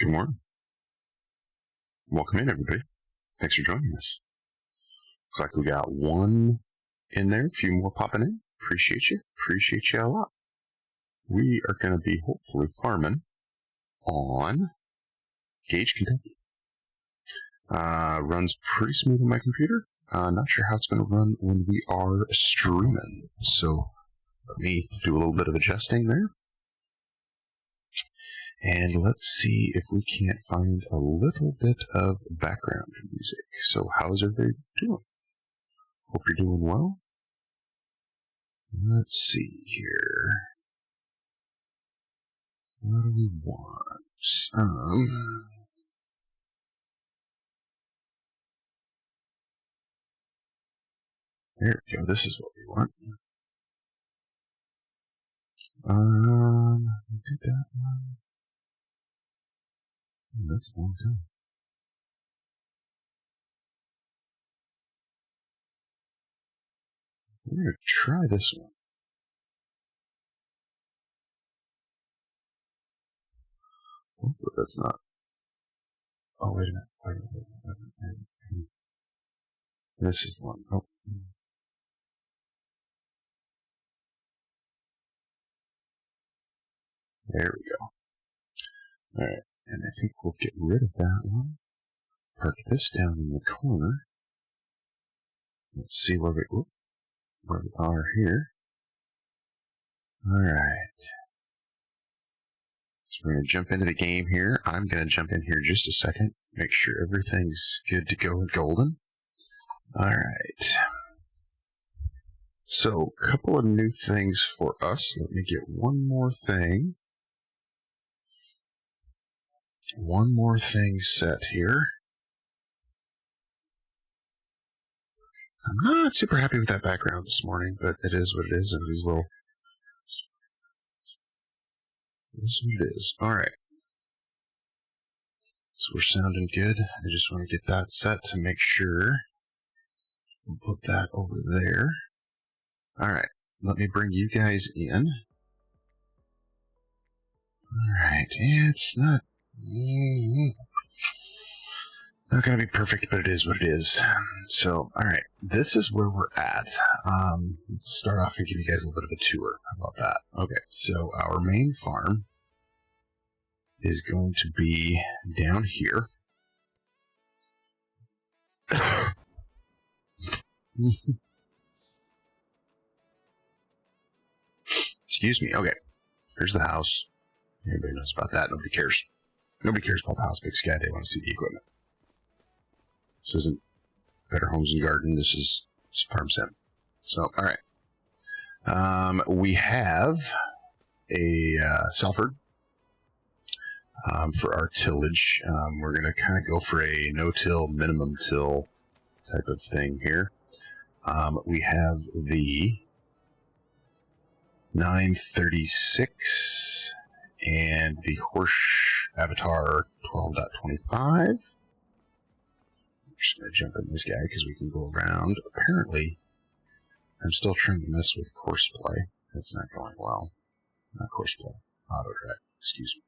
Good morning. Welcome in, everybody. Thanks for joining us. Looks like we got one in there, a few more popping in. Appreciate you. Appreciate you a lot. We are going to be hopefully farming on Gage, Kentucky. Runs pretty smooth on my computer. Not sure how it's going to run when we are streaming. So let me do a little bit of adjusting there. And let's see if we can't find a little bit of background music. So how's everybody doing? Hope you're doing well. Let's see here. What do we want? There we go. This is what we want. We did that one. That's a long time. We're going to try this one. Oh, but that's not. Oh, wait a minute. Wait a minute. This is the one. Oh. There we go. Alright, and I think we'll get rid of that one. Park this down in the corner. Let's see where we are here. Alright. So we're going to jump into the game here. I'm going to jump in here just a second. Make sure everything's good to go and golden. Alright. So, a couple of new things for us. Let me get one more thing. One more thing set here. I'm not super happy with that background this morning, but it is what it is, and we will. It is what it is. Alright. So we're sounding good. I just want to get that set to make sure. We'll put that over there. Alright. Let me bring you guys in. Alright. It's not going to be perfect, but it is what it is. So, alright, this is where we're at. Let's start off and give you guys a little bit of a tour. How about that? Okay, so our main farm is going to be down here. Excuse me. Okay, here's the house. Everybody knows about that. Nobody cares. Nobody cares about the house, BigSky. They want to see the equipment. This isn't Better Homes and Garden. This is Farm Sim. So, all right. We have a Salford for our tillage. We're going to kind of go for a no-till, minimum till type of thing here. We have the 936 and the Horse Avatar 12.25. Just going to jump in this guy because we can go around. Apparently, I'm still trying to mess with course play. That's not going well. Not course play. Auto track. Excuse me.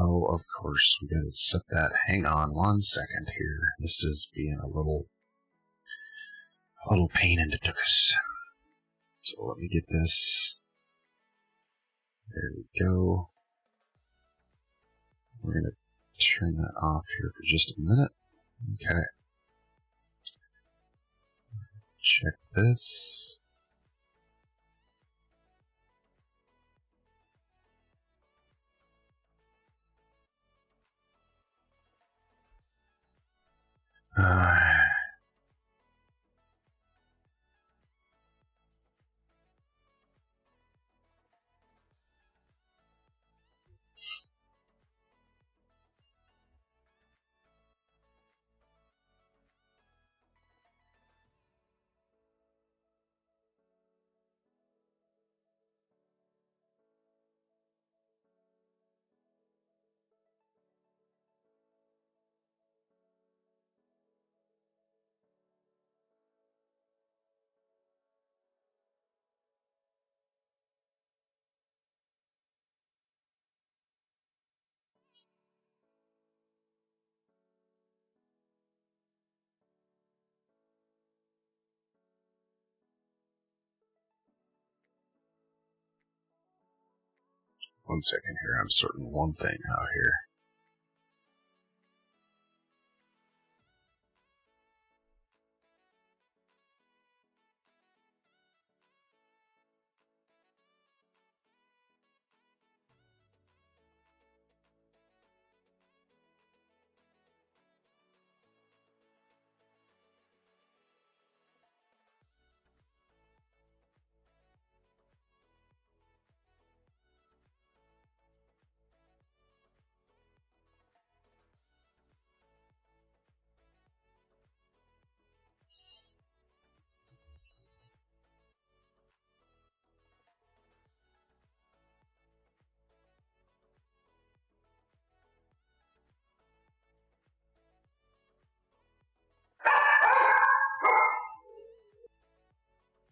Oh, of course. We got to set that. Hang on 1 second here. This is being a little pain in the tuchus. So let me get this. There we go. We're going to turn that off here for just a minute. Okay. Check this. 1 second here. I'm sorting one thing out here.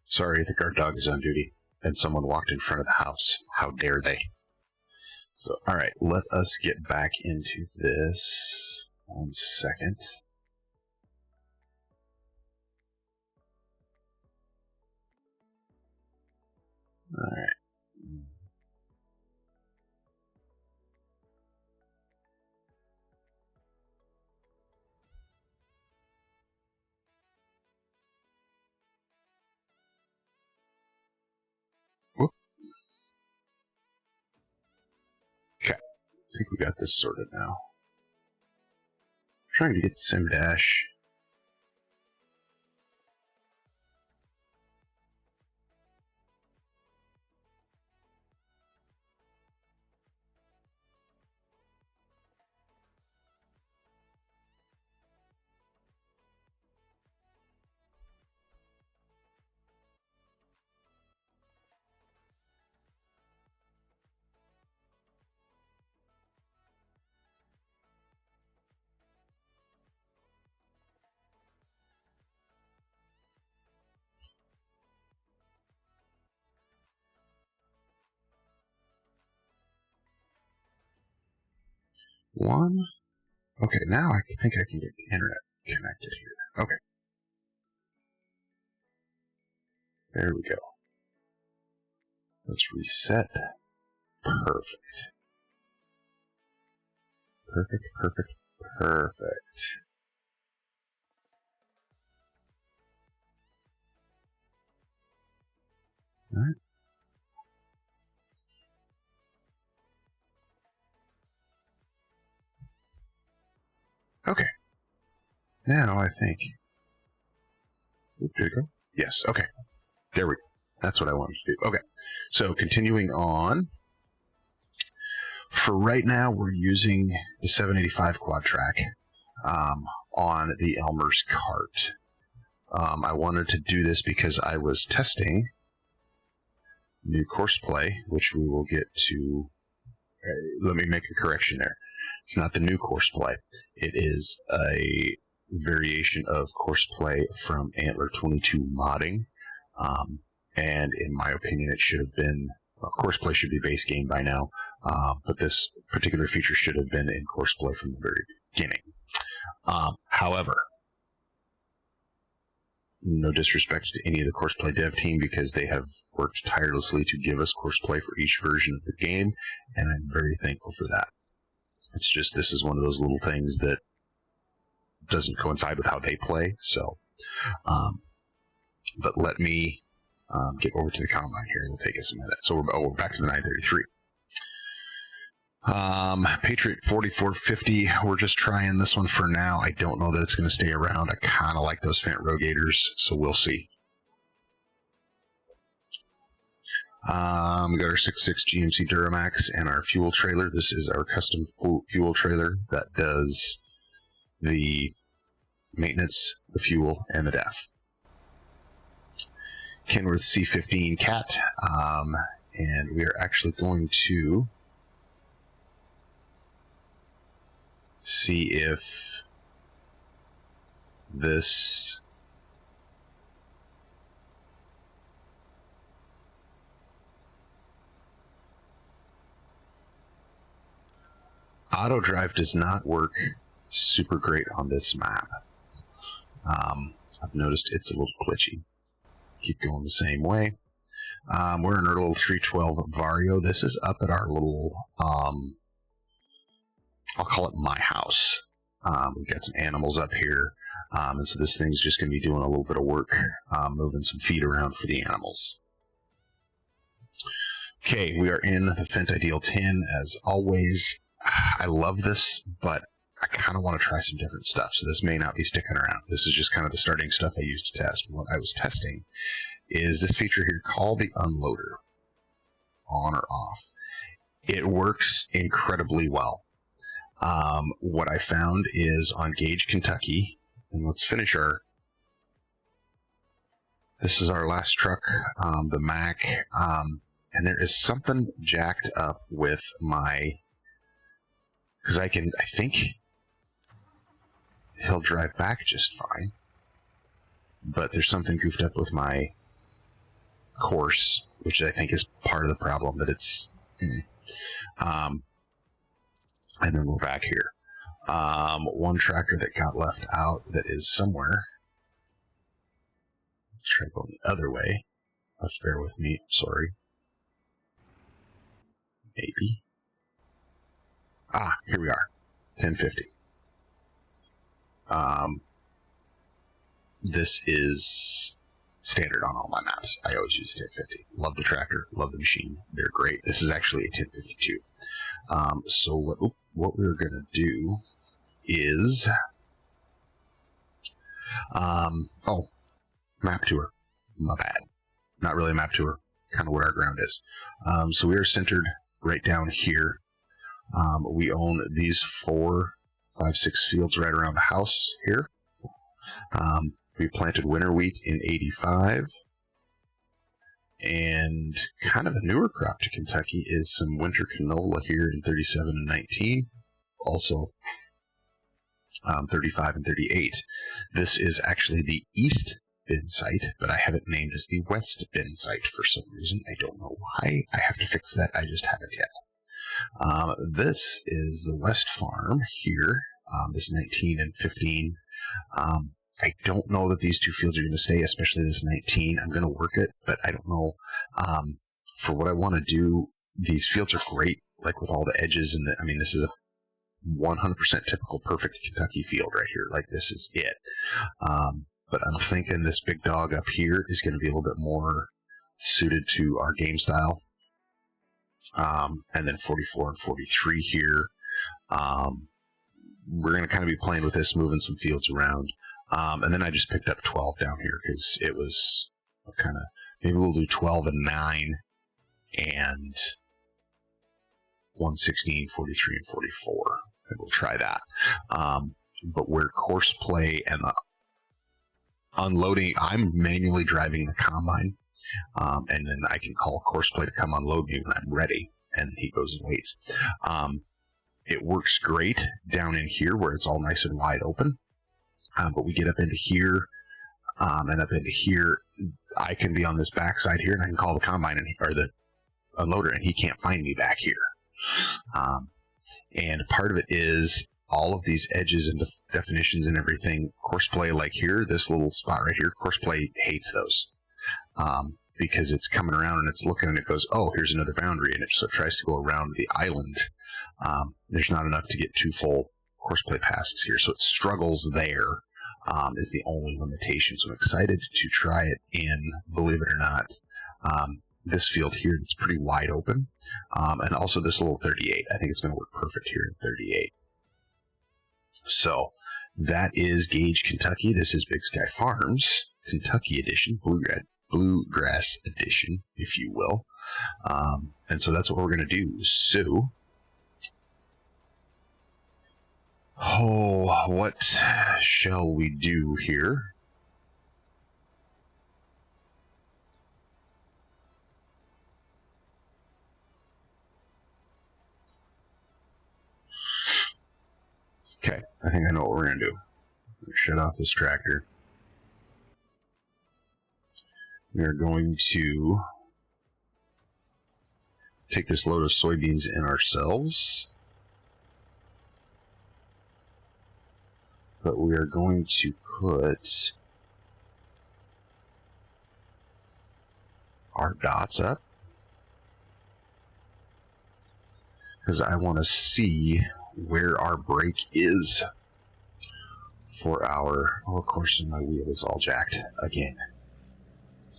Sorry, the guard dog is on duty, and someone walked in front of the house. How dare they? So, alright, let us get back into this. 1 second. Alright. Okay, I think we got this sorted now. Trying to get the sim dash. One. Okay, now I think I can get the internet connected here. Okay. There we go. Let's reset. Perfect. Perfect, perfect, perfect. Alright. Okay. Now I think. Oop, did it go? Yes, okay. There we go. That's what I wanted to do. Okay. So continuing on. For right now, we're using the 785 quad track on the Elmer's cart. I wanted to do this because I was testing new course play, which we will get to. Let me make a correction there. It's not the new course play. It is a variation of course play from Antler 22 modding. And in my opinion, it should have been, well, course play should be base game by now, but this particular feature should have been in course play from the very beginning. However, no disrespect to any of the course play dev team because they have worked tirelessly to give us course play for each version of the game, and I'm very thankful for that. It's just this is one of those little things that doesn't coincide with how they play, so but let me get over to the combine here. It'll take us a minute. So we're back to the 933. Patriot 4450, we're just trying this one for now. I don't know that it's going to stay around. I kind of like those Fant Rogators, so we'll see. We got our 6.6 GMC Duramax and our fuel trailer. This is our custom fuel trailer that does the maintenance, the fuel, and the DEF. Kenworth C15 Cat, and we are actually going to see if this auto drive does not work super great on this map. I've noticed it's a little glitchy. Keep going the same way. We're in our little 312 Vario. This is up at our little, I'll call it my house. We've got some animals up here, and so this thing's just going to be doing a little bit of work, moving some feed around for the animals. Okay, we are in the Fent Ideal 10 as always. I love this, but I kind of want to try some different stuff, so this may not be sticking around. This is just kind of the starting stuff I used to test. What I was testing is this feature here called the Unloader, on or off. It works incredibly well. What I found is on Gage, Kentucky, and let's finish our, this is our last truck, the Mac, and there is something jacked up with my, because I think he'll drive back just fine, but there's something goofed up with my course, which I think is part of the problem, that it's, and then we're back here. One tractor that got left out that is somewhere. Let's try going the other way. Let's bear with me, sorry. Maybe. Ah, here we are. 1050. This is standard on all my maps. I always use a 1050. Love the tractor, love the machine. They're great. This is actually a 1052. So what we're going to do is, oh, map tour. My bad. Not really a map tour. Kind of where our ground is. So we are centered right down here. We own these 4, 5, 6 fields right around the house here. We planted winter wheat in 85. And kind of a newer crop to Kentucky is some winter canola here in 37 and 19. Also 35 and 38. This is actually the east bin site, but I have it named as the west bin site for some reason. I don't know why. I have to fix that. I just haven't yet. This is the west farm here, this 19 and 15. I don't know that these 2 fields are going to stay, especially this 19. I'm going to work it, but I don't know. For what I want to do, these fields are great, like with all the edges, and I mean, this is a 100% typical perfect Kentucky field right here. Like, this is it. But I'm thinking this big dog up here is going to be a little bit more suited to our game style. And then 44 and 43 here. We're going to kind of be playing with this, moving some fields around. And then I just picked up 12 down here because it was kind of, maybe we'll do 12 and 9 and 116, 43, and 44. And we'll try that. But where course play and unloading, I'm manually driving the combine. And then I can call course play to come unload me when I'm ready. And he goes and waits. It works great down in here where it's all nice and wide open. But we get up into here, and up into here, I can be on this backside here, and I can call the combine or the unloader, and he can't find me back here. And part of it is all of these edges and definitions and everything. Course play, like here, this little spot right here, course play hates those. Because it's coming around and it's looking and it goes, oh, here's another boundary, and it so it tries to go around the island. There's not enough to get 2 full course play passes here, so it struggles there, is the only limitation. So I'm excited to try it in, believe it or not, this field here that's pretty wide open, and also this little 38. I think it's going to work perfect here in 38. So that is Gage, Kentucky. This is BigSky Farms, Kentucky edition, Bluegrass edition, if you will. And so that's what we're going to do. So, what shall we do here? Okay, I think I know what we're going to do. Shut off this tractor. We are going to take this load of soybeans in ourselves. But we are going to put our dots up, because I want to see where our break is for our... Oh, of course, my wheel is all jacked again.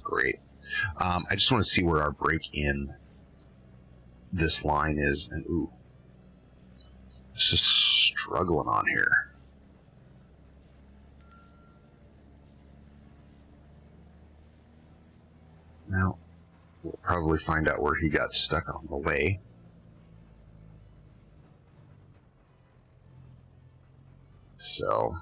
Great. I just want to see where our break in this line is, and ooh, this is struggling on here. Now, we'll probably find out where he got stuck on the way. So,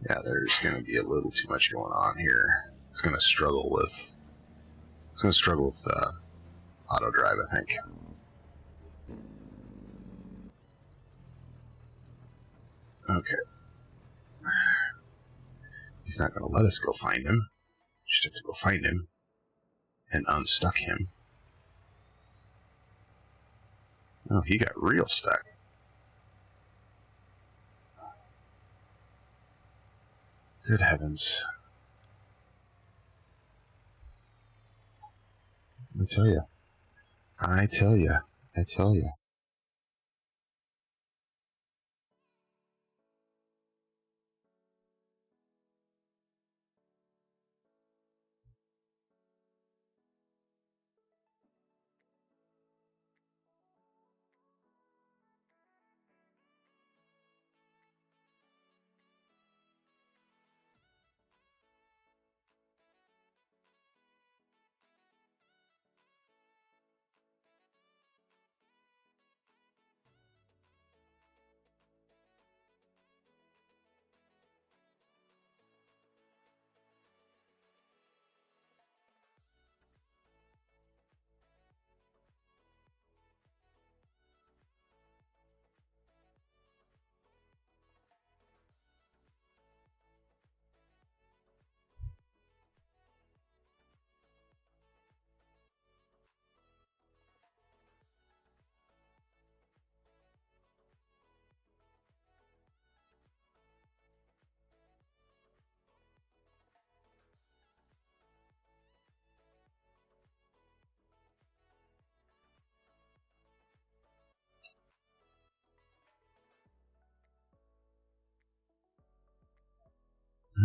yeah, there's going to be a little too much going on here. It's going to struggle with auto drive, I think. Okay. He's not going to let us go find him. Just have to go find him and unstuck him. Oh, he got real stuck. Good heavens. I tell you. I tell you. I tell you.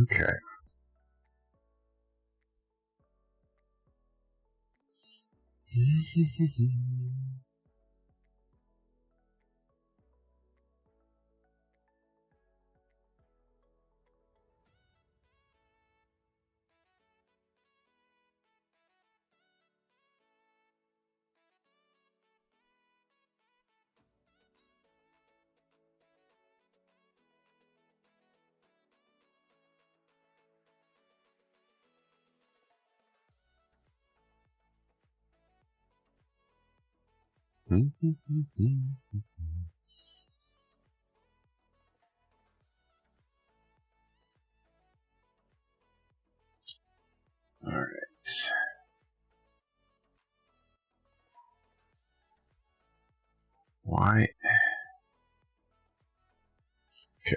Okay. All right. Why? Okay.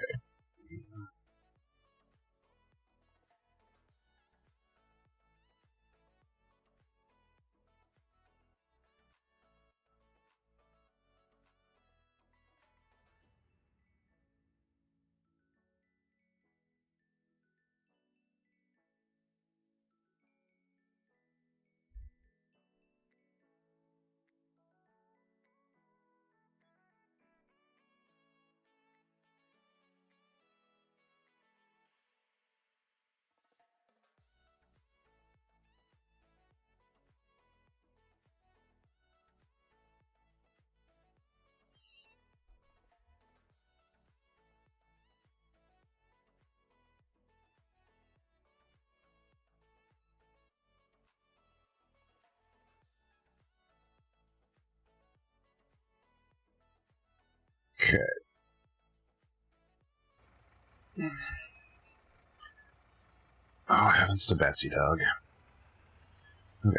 Okay. Oh, heavens to Betsy, dog. Okay.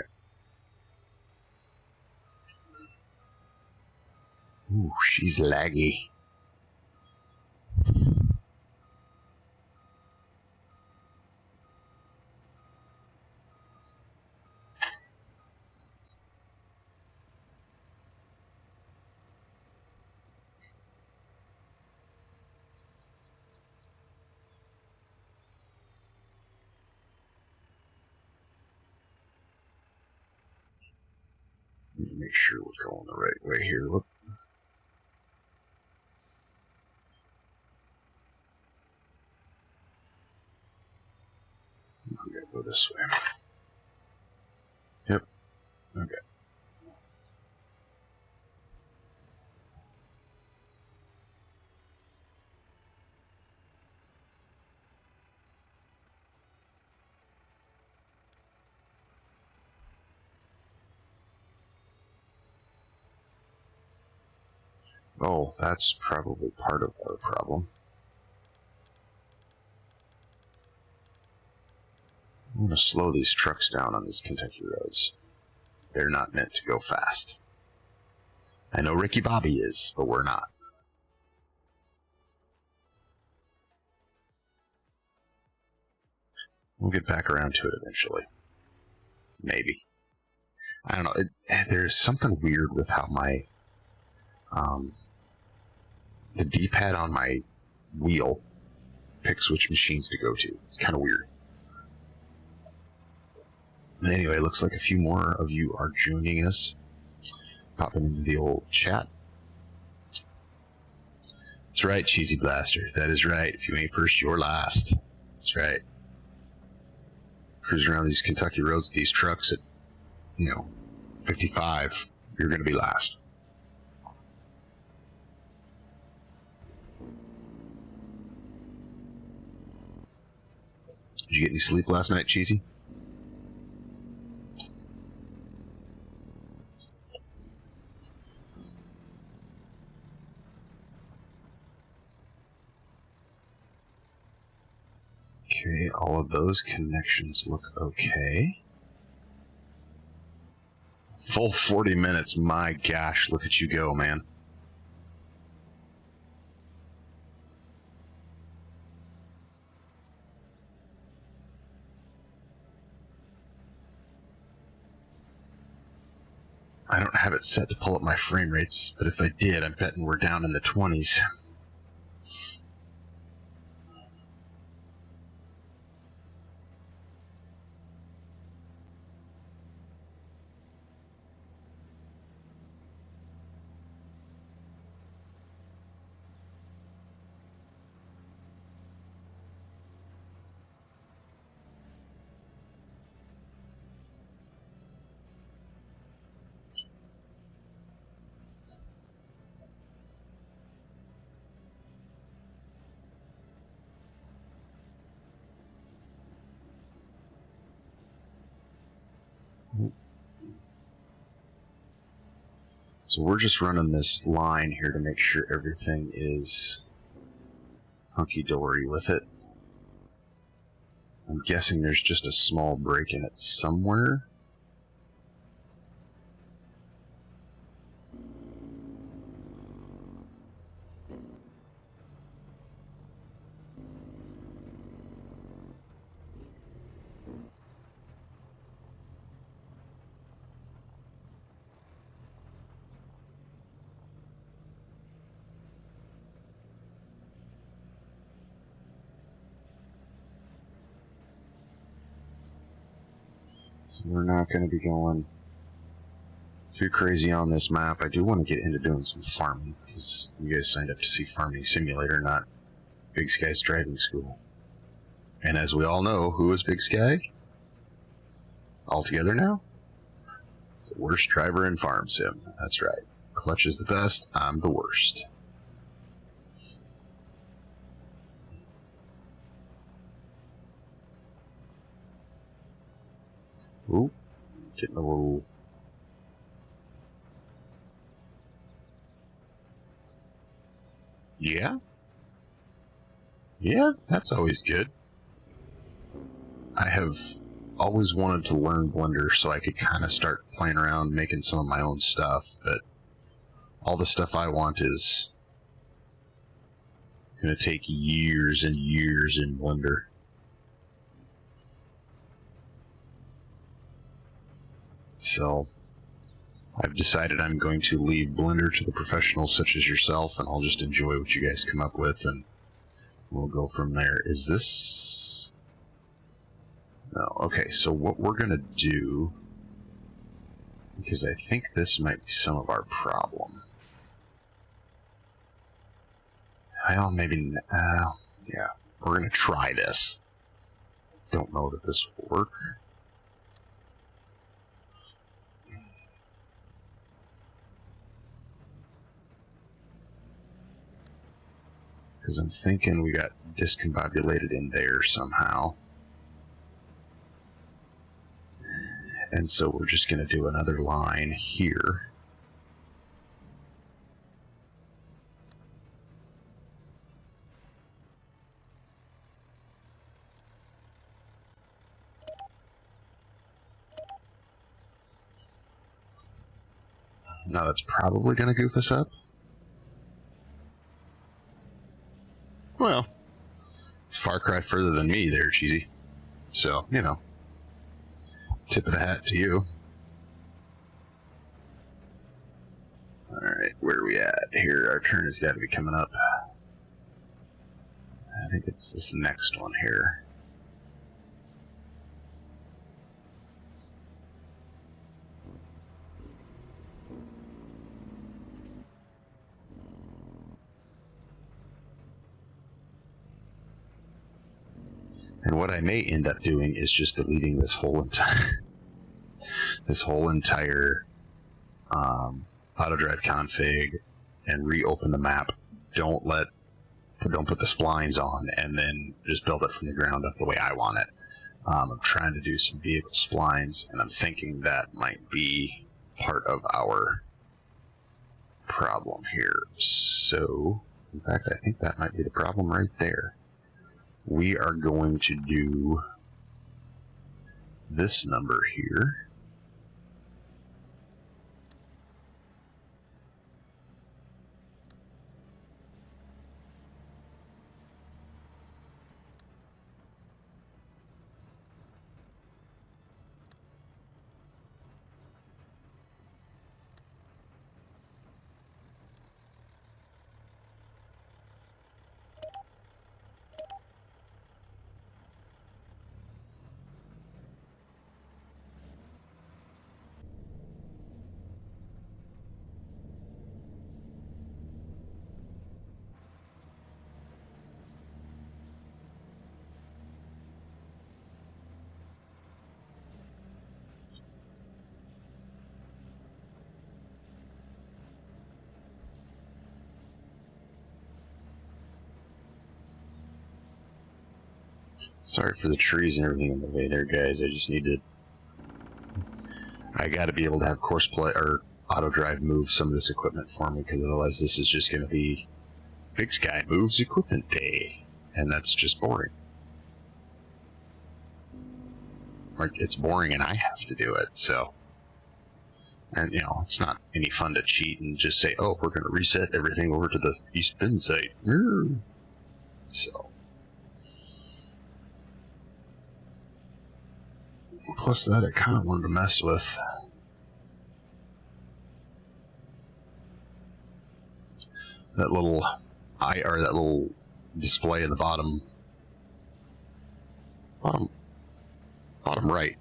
Ooh, she's laggy. Need to make sure we're going the right way here. Look. We gotta go this way. Yep. Okay. Oh, that's probably part of our problem. I'm going to slow these trucks down on these Kentucky roads. They're not meant to go fast. I know Ricky Bobby is, but we're not. We'll get back around to it eventually. Maybe. I don't know. There's something weird with how my the D-pad on my wheel picks which machines to go to. It's kind of weird. Anyway, looks like a few more of you are joining us. Popping into the old chat. That's right, Cheesy Blaster. That is right. If you ain't first, you're last. That's right. Cruising around these Kentucky roads, these trucks at, 55, you're going to be last. Did you get any sleep last night, Cheesy? Okay, all of those connections look okay. Full 40 minutes, my gosh, look at you go, man. I don't have it set to pull up my frame rates, but if I did, I'm betting we're down in the 20s. So we're just running this line here to make sure everything is hunky-dory with it. I'm guessing there's just a small break in it somewhere. So we're not going to be going too crazy on this map. I do want to get into doing some farming, because you guys signed up to see Farming Simulator, not BigSky's driving school. And as we all know, who is BigSky? All together now? The worst driver in Farm Sim. That's right. Clutch is the best, I'm the worst. Ooh, getting a little... Yeah? Yeah, that's always good. I have always wanted to learn Blender so I could kind of start playing around making some of my own stuff, but all the stuff I want is going to take years and years in Blender. So I've decided I'm going to leave Blender to the professionals such as yourself, and I'll just enjoy what you guys come up with, and we'll go from there. Is this... No, okay, so what we're going to do because I think this might be some of our problem. Well, maybe, yeah, we're going to try this. Don't know that this will work. Because I'm thinking we got discombobulated in there somehow. And so we're just going to do another line here. Now that's probably going to goof us up. Well, it's a far cry further than me there, Cheesy. So, you know, tip of the hat to you. Alright, where are we at? Here, our turn has got to be coming up. I think it's this next one here. And what I may end up doing is just deleting this whole entire auto drive config and reopen the map. Don't put the splines on, and then just build it from the ground up the way I want it. I'm trying to do some vehicle splines, and I'm thinking that might be part of our problem here. So, in fact, I think that might be the problem right there. We are going to do this number here. Sorry for the trees and everything in the way there, guys. I gotta be able to have course play or auto drive move some of this equipment for me, because otherwise this is just gonna be BigSky moves equipment day, and that's just boring. Like, it's boring and I have to do it, so. And, you know, it's not any fun to cheat and just say, oh, we're gonna reset everything over to the East Bend site. So. Plus that, I kind of wanted to mess with that little that little display in the bottom right.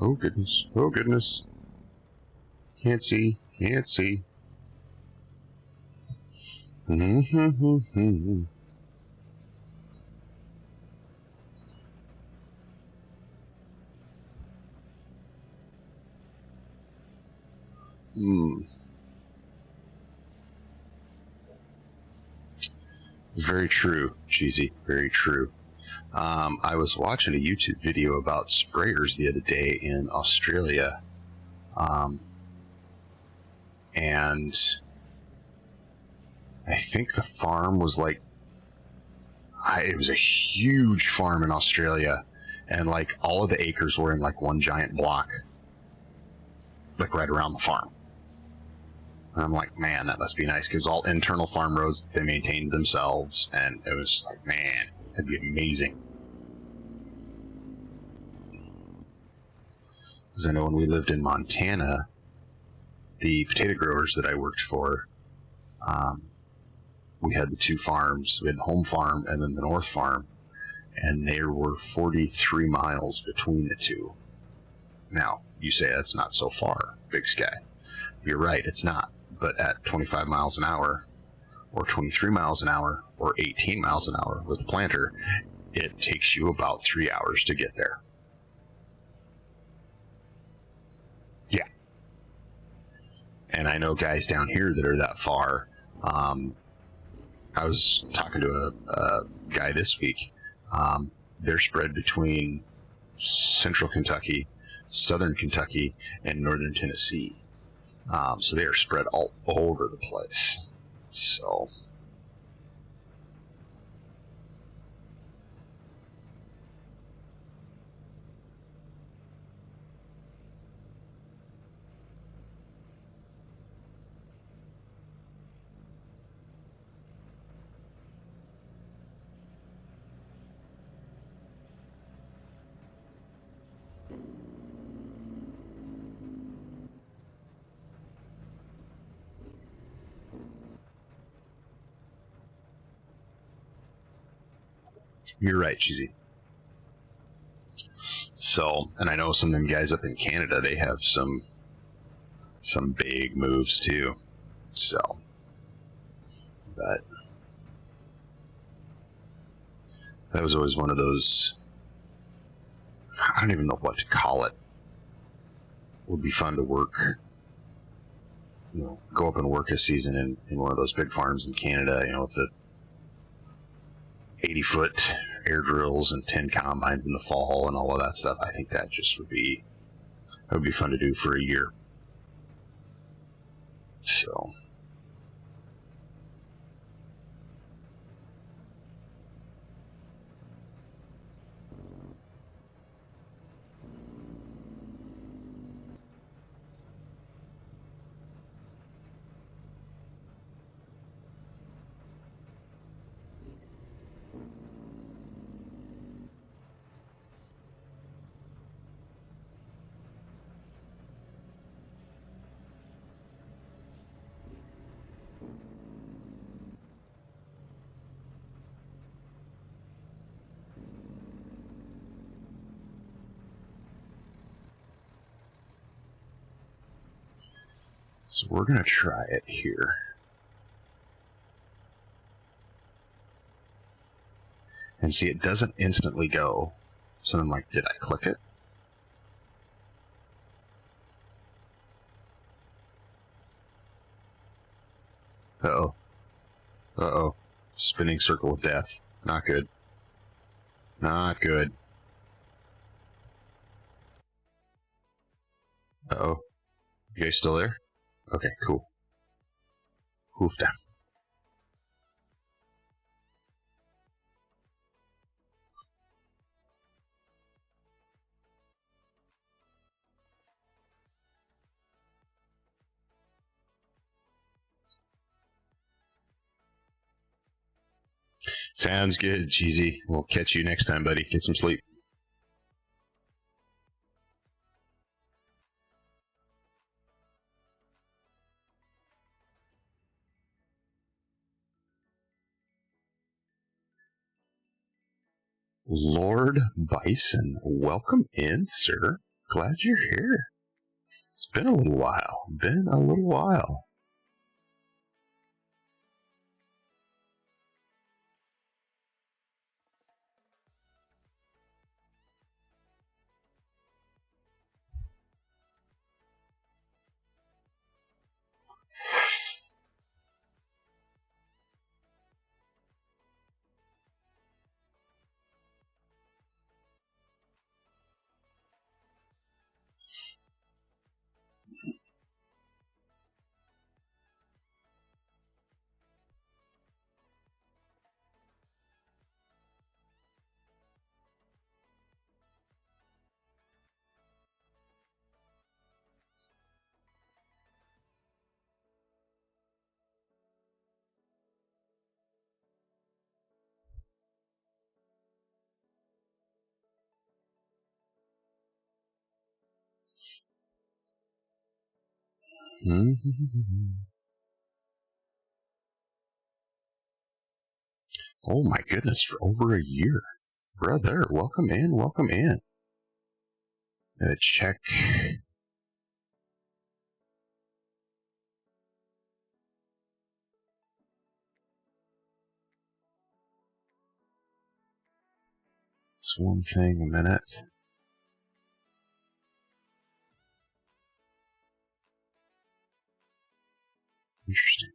Oh goodness, oh goodness. Can't see, can't see. Hmm. Very true, Cheesy, very true. I was watching a YouTube video about sprayers the other day in Australia, and I think the farm was like, it was a huge farm in Australia, and like all of the acres were in like one giant block, like right around the farm. And I'm like, man, that must be nice, because all internal farm roads they maintained themselves, and it was like, man, that'd be amazing. Because I know when we lived in Montana, the potato growers that I worked for, we had the two farms. We had the home farm and then the north farm, and there were 43 miles between the two. Now, you say that's not so far, BigSky. You're right, it's not. But at 25 miles an hour, or 23 miles an hour, or 18 miles an hour with the planter, it takes you about 3 hours to get there. Yeah. And I know guys down here that are that far. I was talking to a guy this week. They're spread between central Kentucky, southern Kentucky, and northern Tennessee. So they are spread all over the place. So you're right, Cheesy. So, and I know some of them guys up in Canada, they have some big moves too. So, but that was always one of those, I don't even know what to call it. It would be fun to work, you know, go up and work a season in one of those big farms in Canada, you know, with the 80-foot air drills and 10 combines in the fall and all of that stuff. I think that just would be fun to do for a year. So we're gonna try it here. And see, it doesn't instantly go. So I'm like, did I click it? Uh-oh. Uh-oh. Spinning circle of death. Not good. Not good. Uh-oh. You guys still there? Okay, cool. Hoof down. Sounds good, Cheesy. We'll catch you next time, buddy. Get some sleep. Lord Bison, welcome in, sir. Glad you're here. It's been a little while. Been a little while. Oh my goodness, for over a year. Brother, welcome in, welcome in. Gonna check. This one thing a minute. Interesting.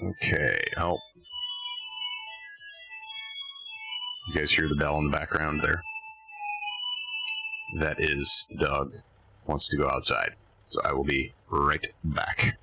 Okay, oh. You guys hear the bell in the background there? That is the dog wants to go outside. So I will be right back.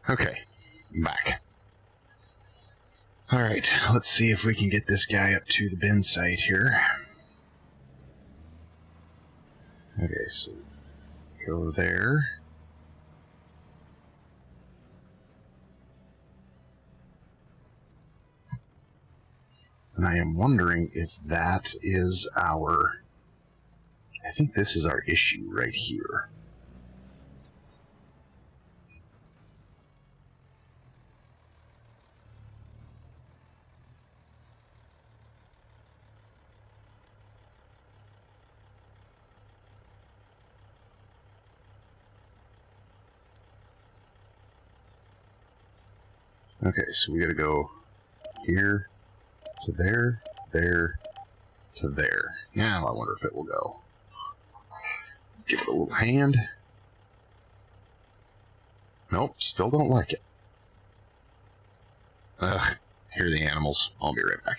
Okay, I'm back. Alright, let's see if we can get this guy up to the bin site here. Okay, so go there. And I am wondering if that is our... I think this is our issue right here. Okay, so we gotta go here to there, there to there. Now I wonder if it will go. Let's give it a little hand. Nope, still don't like it. Ugh, here are the animals. I'll be right back.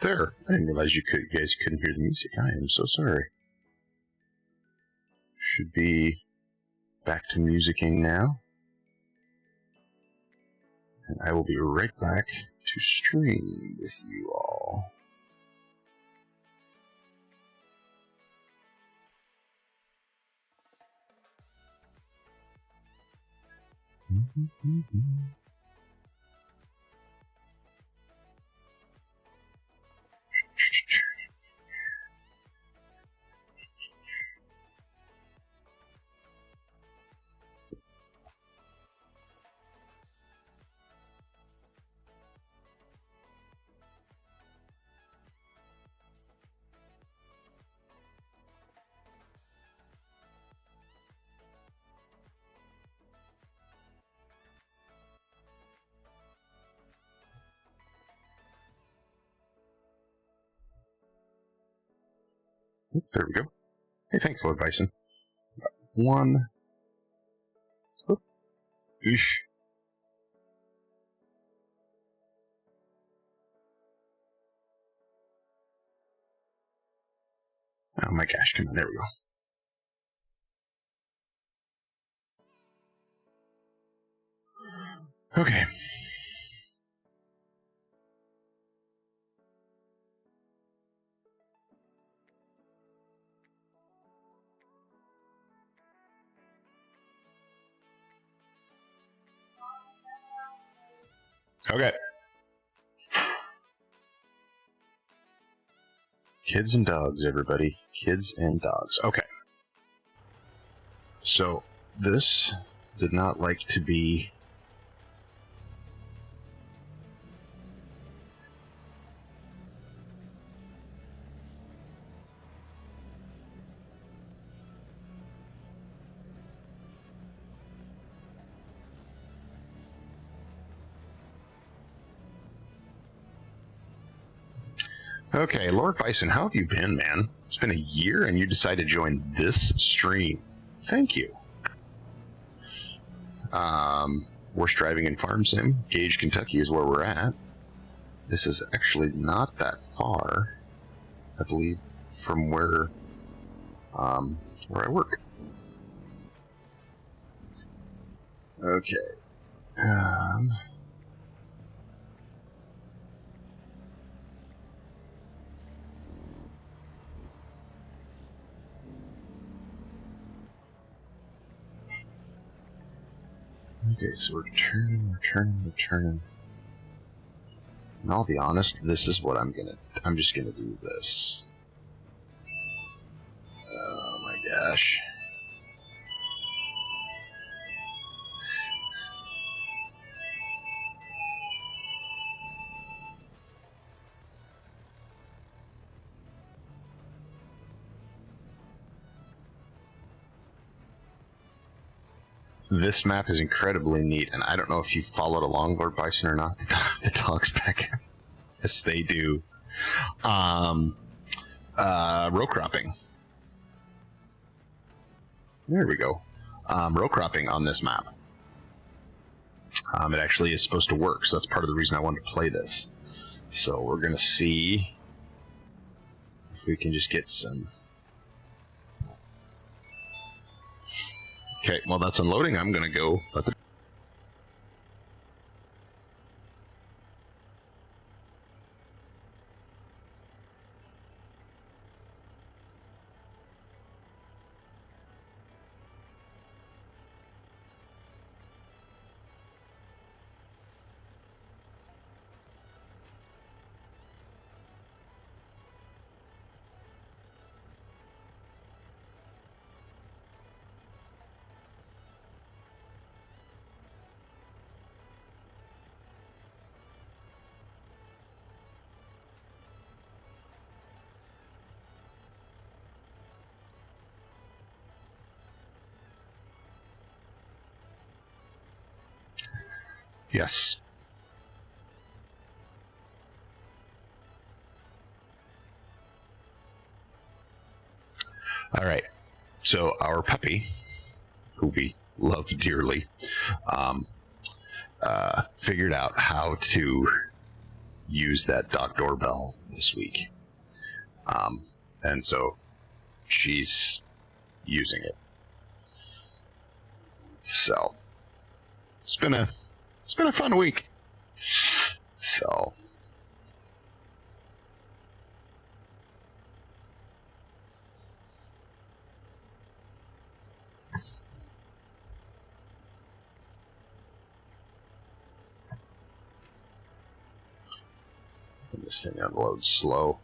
There. I didn't realize you guys couldn't hear the music. I am so sorry. Should be back to musicking now. And I will be right back to stream with you all. There we go. Hey, thanks, Lord Bison. One. Oop. Eesh. Oh my gosh, come on, there we go. Okay. Okay. Kids and dogs, everybody. Kids and dogs. Okay. So, this did not like to be... Okay, Lord Bison, how have you been, man? It's been a year and you decided to join this stream. Thank you. Worst driving in Farm Sim. Gage, Kentucky is where we're at. This is actually not that far, I believe, from where I work. Okay. Okay, so we're turning. And I'll be honest, this is what I'm just gonna do this. Oh my gosh. This map is incredibly neat, and I don't know if you followed along, Lord Bison, or not. The dogs back. Yes, they do. Row cropping. There we go. Row cropping on this map. It actually is supposed to work, so that's part of the reason I wanted to play this. So we're going to see if we can just get some... Okay, while that's unloading, I'm going to go let the... Yes. All right. So our puppy, who we love dearly, figured out how to use that dog doorbell this week. And so she's using it. So it's been a fun week. So this thing unloads slow.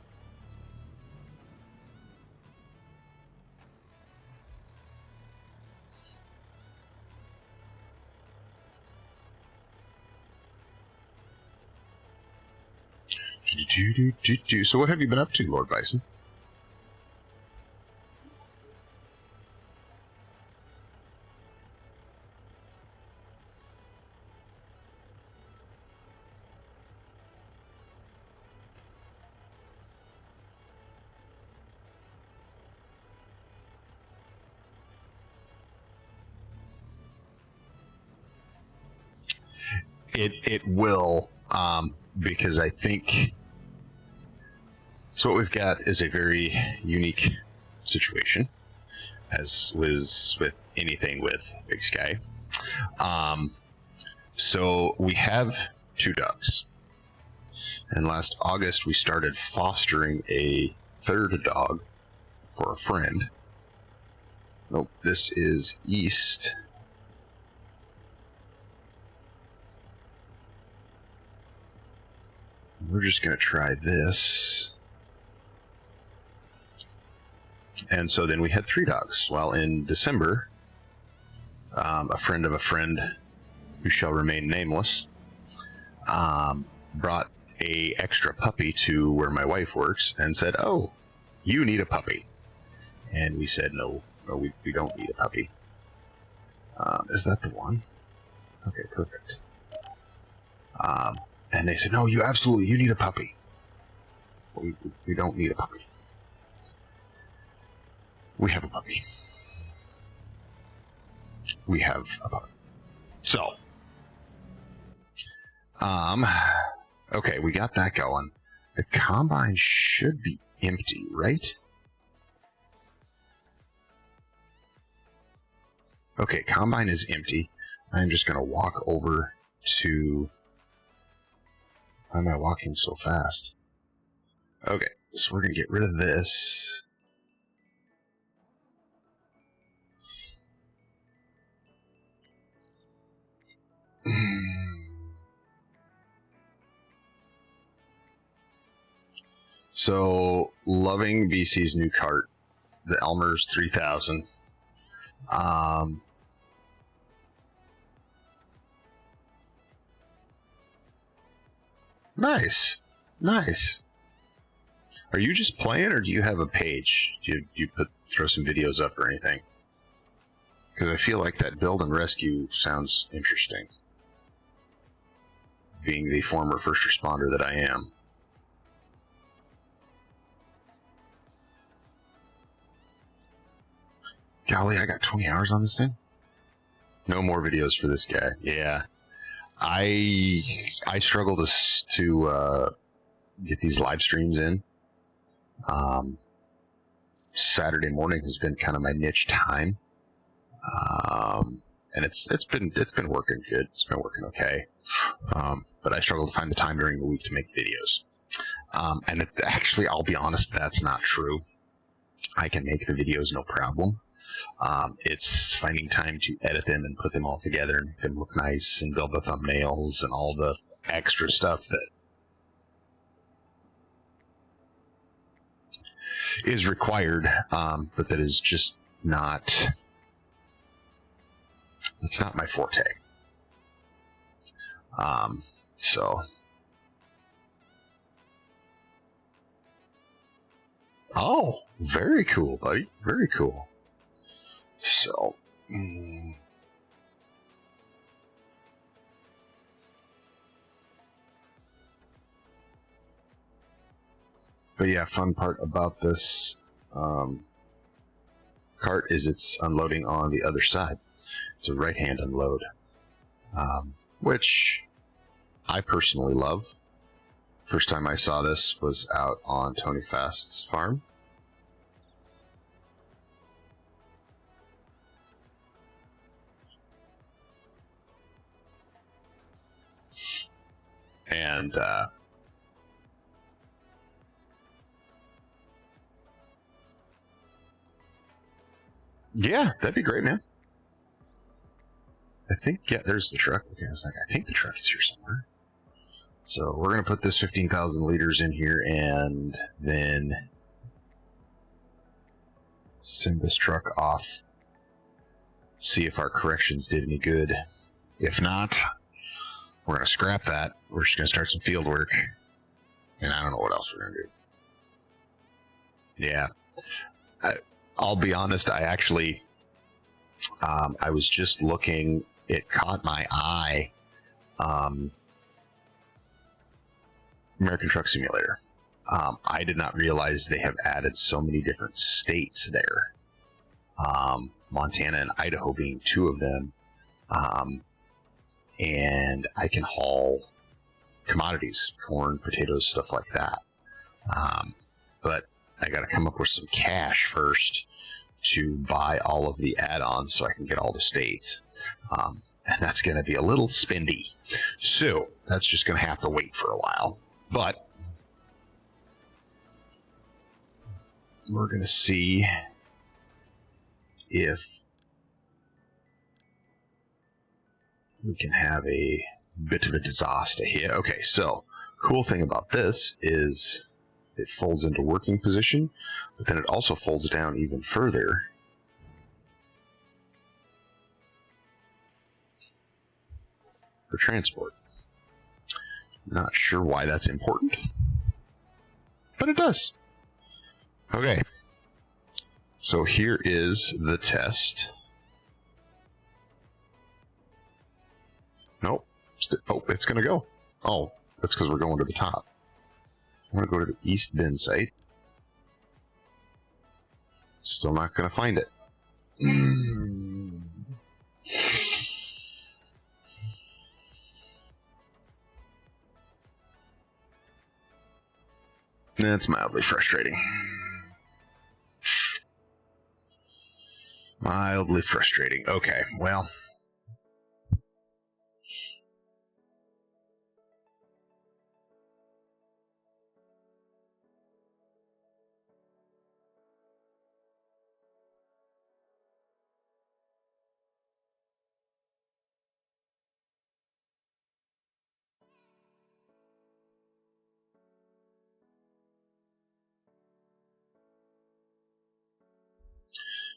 So what have you been up to, Lord Bison? It will, because I think, so what we've got is a very unique situation, as was with anything with BigSky. So we have 2 dogs, and last August we started fostering a 3rd dog for a friend. Nope, this is east. We're just going to try this. And so then we had 3 dogs. Well, in December, a friend of a friend who shall remain nameless brought a extra puppy to where my wife works and said, "Oh, you need a puppy." And we said, no, we don't need a puppy. Is that the one? Okay, perfect. And they said, "No, you need a puppy." We don't need a puppy. We have a puppy. We have a puppy. So, okay, we got that going. The combine should be empty, right? Okay, combine is empty. I'm just going to walk over to... Why am I walking so fast? Okay, so we're going to get rid of this. So, loving BC's new cart, the Elmer's 3000. Nice. Are you just playing, or do you have a page? Do you throw some videos up or anything? Because I feel like that build and rescue sounds interesting. Being the former first responder that I am. Golly, I got 20 hours on this thing? No more videos for this guy. Yeah. I struggle to get these live streams in. Saturday morning has been kind of my niche time. And it's been working good. It's been working okay. But I struggle to find the time during the week to make videos. And actually, I'll be honest, that's not true. I can make the videos no problem. It's finding time to edit them and put them all together and make them look nice and build the thumbnails and all the extra stuff that is required, but that is just not, it's not my forte. So, oh, very cool, buddy, very cool. So, but yeah, fun part about this cart is it's unloading on the other side. It's a right-hand unload, which I personally love First time I saw this was out on Tony Fast's farm. And yeah, that'd be great, man. I think, yeah, there's the truck. Okay, I was like, I think the truck is here somewhere. So we're going to put this 15,000 liters in here and then send this truck off. See if our corrections did any good. If not, we're going to scrap that. We're just going to start some field work. And I don't know what else we're going to do. Yeah. I'll be honest, I actually, I was just looking, it caught my eye, American Truck Simulator. I did not realize they have added so many different states there. Montana and Idaho being two of them. And I can haul commodities, corn, potatoes, stuff like that. But I got to come up with some cash first to buy all of the add-ons so I can get all the states. And that's going to be a little spendy. So that's just going to have to wait for a while. But we're going to see if we can have a bit of a disaster here. Okay, so cool thing about this is it folds into working position, but then it also folds down even further. For transport. Not sure why that's important, but it does. Okay, so here is the test. Nope. Oh, it's going to go. Oh, that's because we're going to the top. I'm going to go to the East Bend site. Still not going to find it. That's mildly frustrating. Mildly frustrating. Okay, well.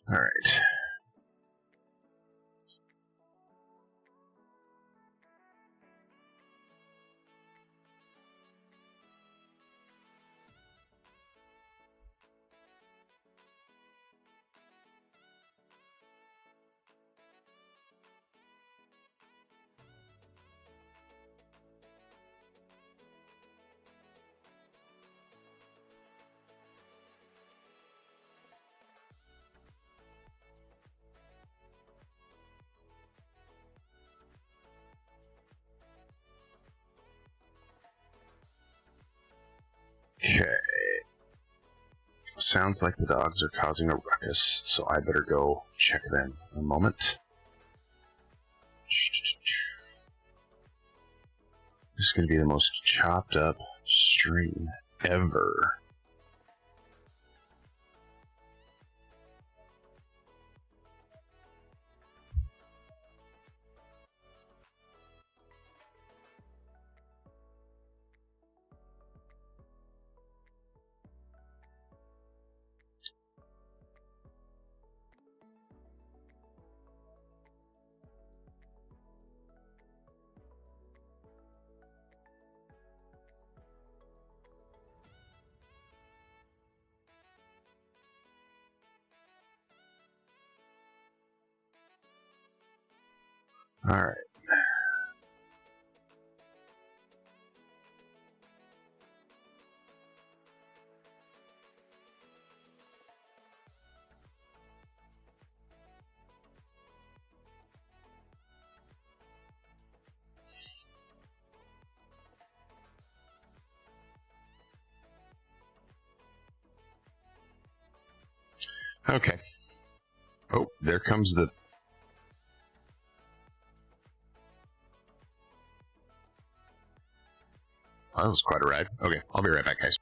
All right. Okay. Sounds like the dogs are causing a ruckus, so I better go check them in a moment. This is going to be the most chopped up stream ever. All right. Okay. Oh, there comes the... Oh, that was quite a ride. Okay, I'll be right back, guys.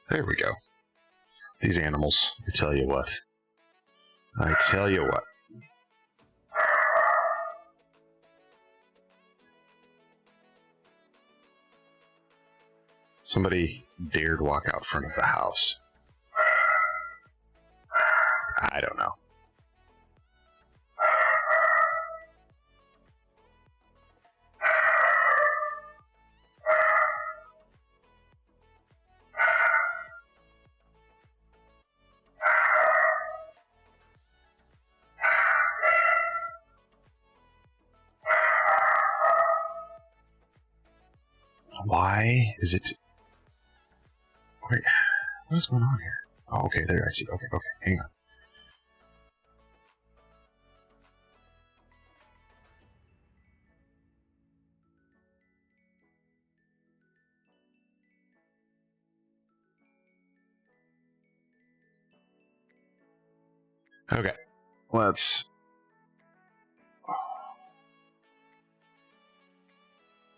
There we go. These animals, I tell you what. I tell you what. Somebody dared walk out front of the house. I don't know. Why is it... Wait, what is going on here? Oh, okay, there, I see. Okay, hang on. Okay, let's...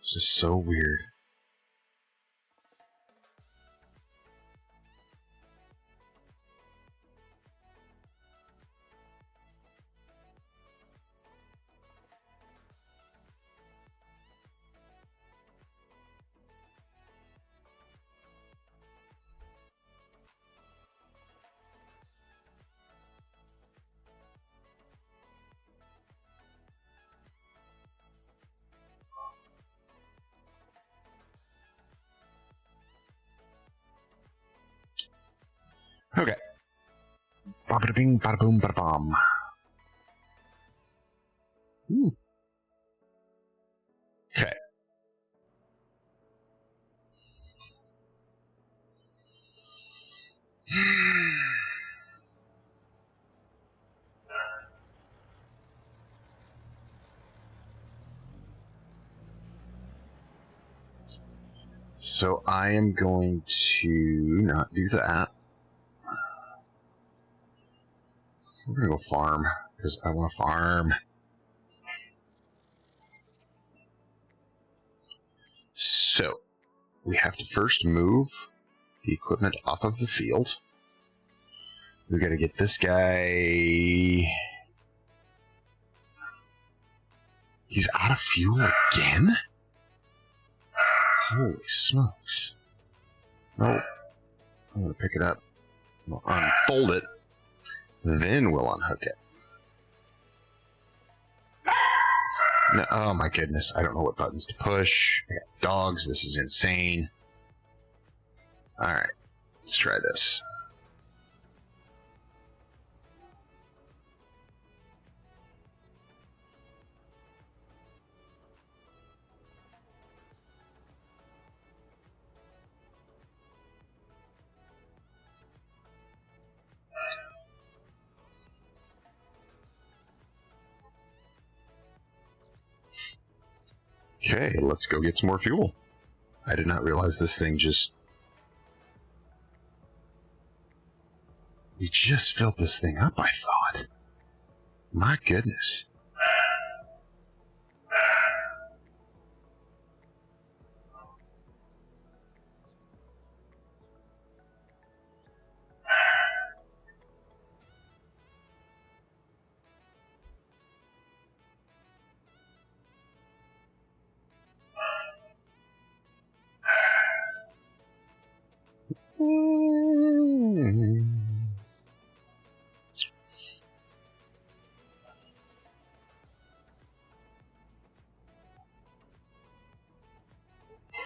This is so weird. Okay. Bada bing, bada boom, bada bomb. Okay. So I am going to not do that. We're going to go farm, because I want to farm. So, we have to first move the equipment off of the field. We got to get this guy... He's out of fuel again? Holy smokes. No. I'm going to pick it up. We'll unfold it. Then we'll unhook it. No, oh my goodness, I don't know what buttons to push. I got dogs, this is insane. Alright, let's try this. Okay, let's go get some more fuel. I did not realize this thing just... We just filled this thing up, I thought. My goodness.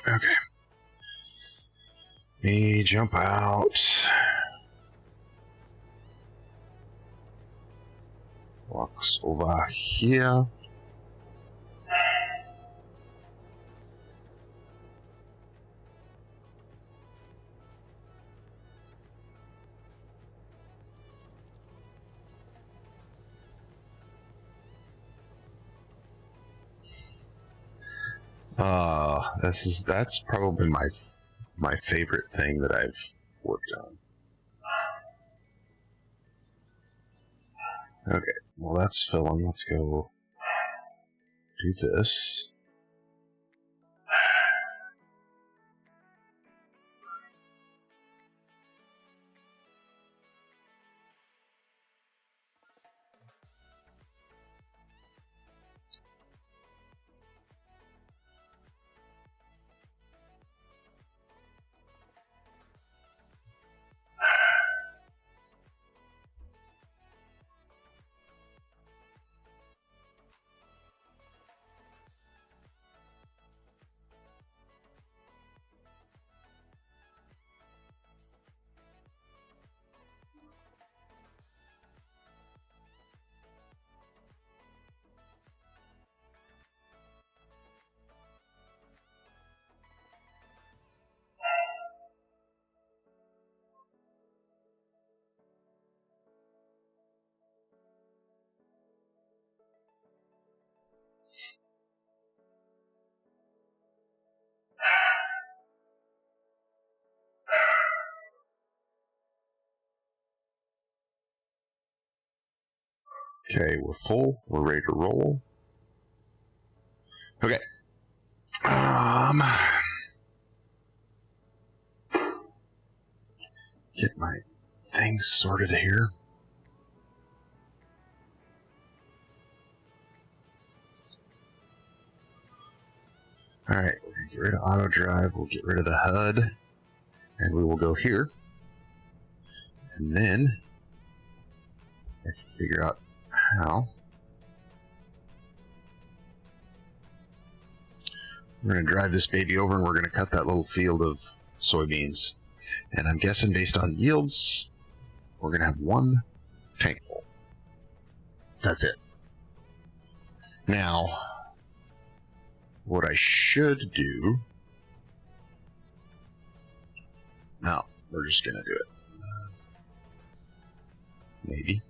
Okay. Me jump out. Walks over here. That's probably my favorite thing that I've worked on. Okay, well that's filling. Let's go do this. Okay, we're full. We're ready to roll. Okay. Get my things sorted here. Alright, we're going to get rid of auto drive. We'll get rid of the HUD. And we will go here. And then I can figure out how. We're going to drive this baby over and we're going to cut that little field of soybeans. And I'm guessing based on yields, we're going to have one tank full. That's it. Now, what I should do... No, we're just going to do it. Maybe.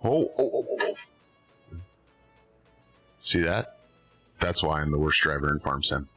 Oh. See that? That's why I'm the worst driver in Farm Sim.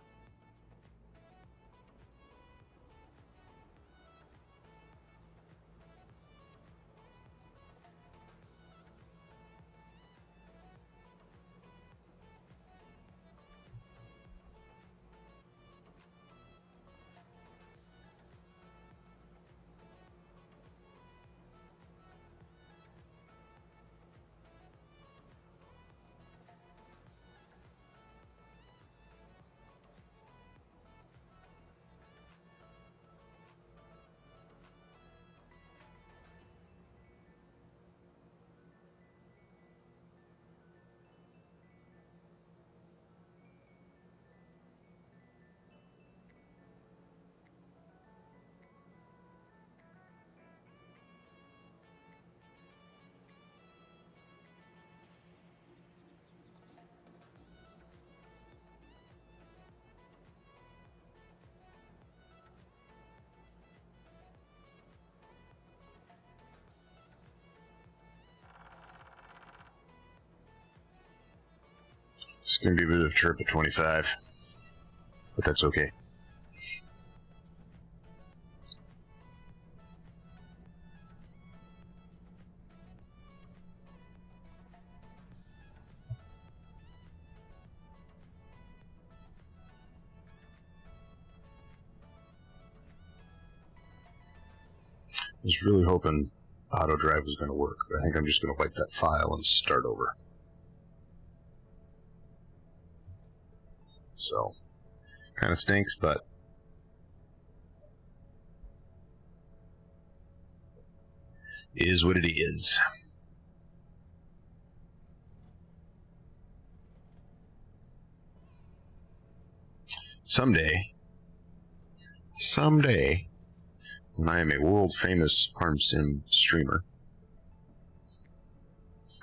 It's going to be a bit of a trip at 25, but that's okay. I was really hoping auto drive was going to work, but I think I'm just going to wipe that file and start over. So, kind of stinks, but is what it is. Someday, when I am a world-famous Farm Sim streamer,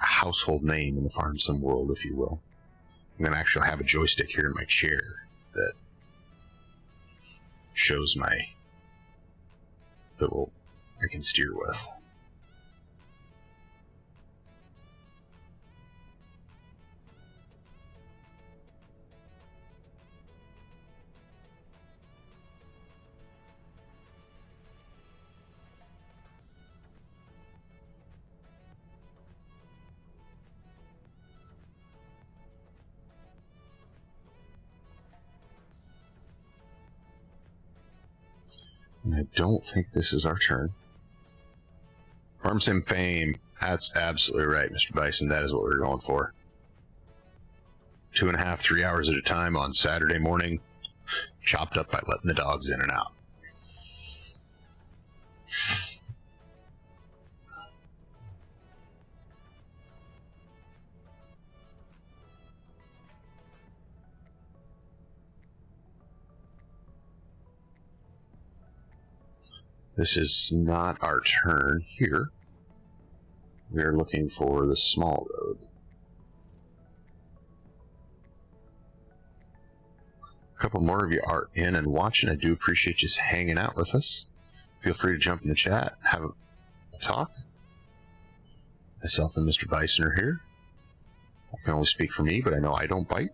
a household name in the Farm Sim world, if you will, I'm going to actually have a joystick here in my chair that shows my little I can steer with. And I don't think this is our turn. Farm Sim fame. That's absolutely right, Mr. Bison. That is what we're going for. 2.5, 3 hours at a time on Saturday morning, chopped up by letting the dogs in and out. This is not our turn here. We are looking for the small road. A couple more of you are in and watching. I do appreciate you hanging out with us. Feel free to jump in the chat, have a talk. Myself and Mr. Bison are here. I can only speak for me, but I know I don't bite.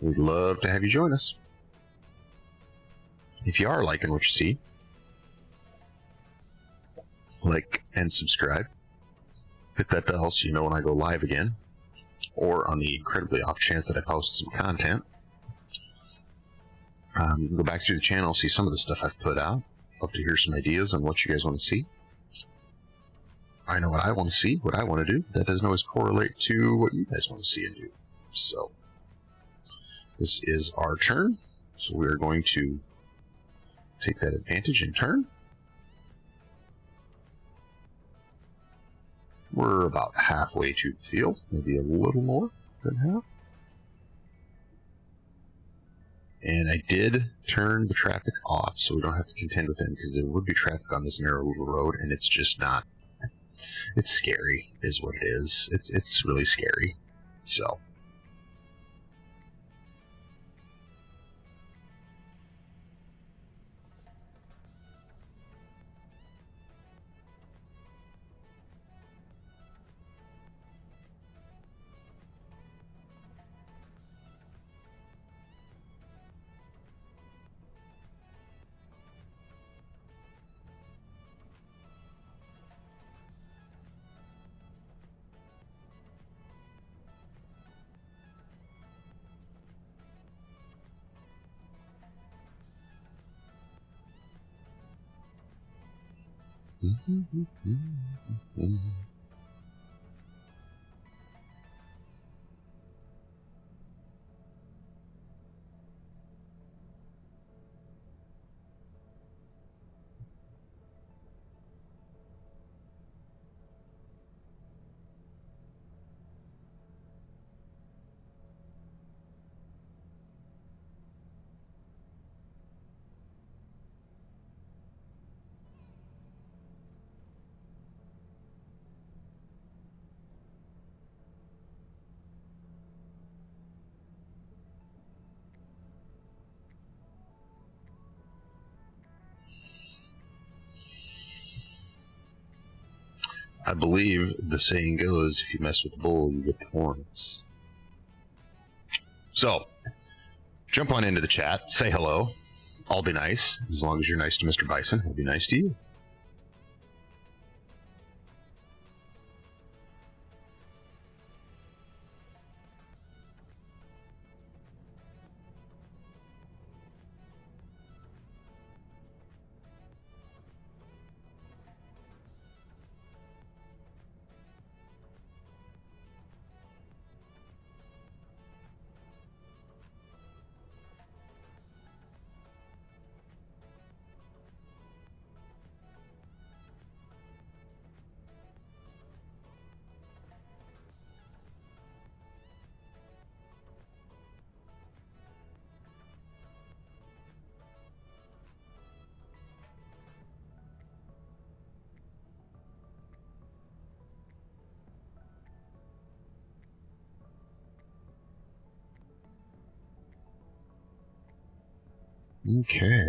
We'd love to have you join us. if you are liking what you see, like and subscribe. Hit that bell so you know when I go live again, or on the incredibly off chance that I post some content. You can go back through the channel, see some of the stuff I've put out. Love to hear some ideas on what you guys want to see. I know what I want to see, what I want to do. That doesn't always correlate to what you guys want to see and do. So, this is our turn. So we are going to take that advantage in turn. We're about halfway to the field, maybe a little more than half. And I did turn the traffic off so we don't have to contend with them, because there would be traffic on this narrow little road, and it's just not. It's scary, is what it is. It's really scary. So. I believe the saying goes, if you mess with the bull, you get the horns. So, jump on into the chat, say hello. I'll be nice. As long as you're nice to Mr. Bison, I'll be nice to you. Okay.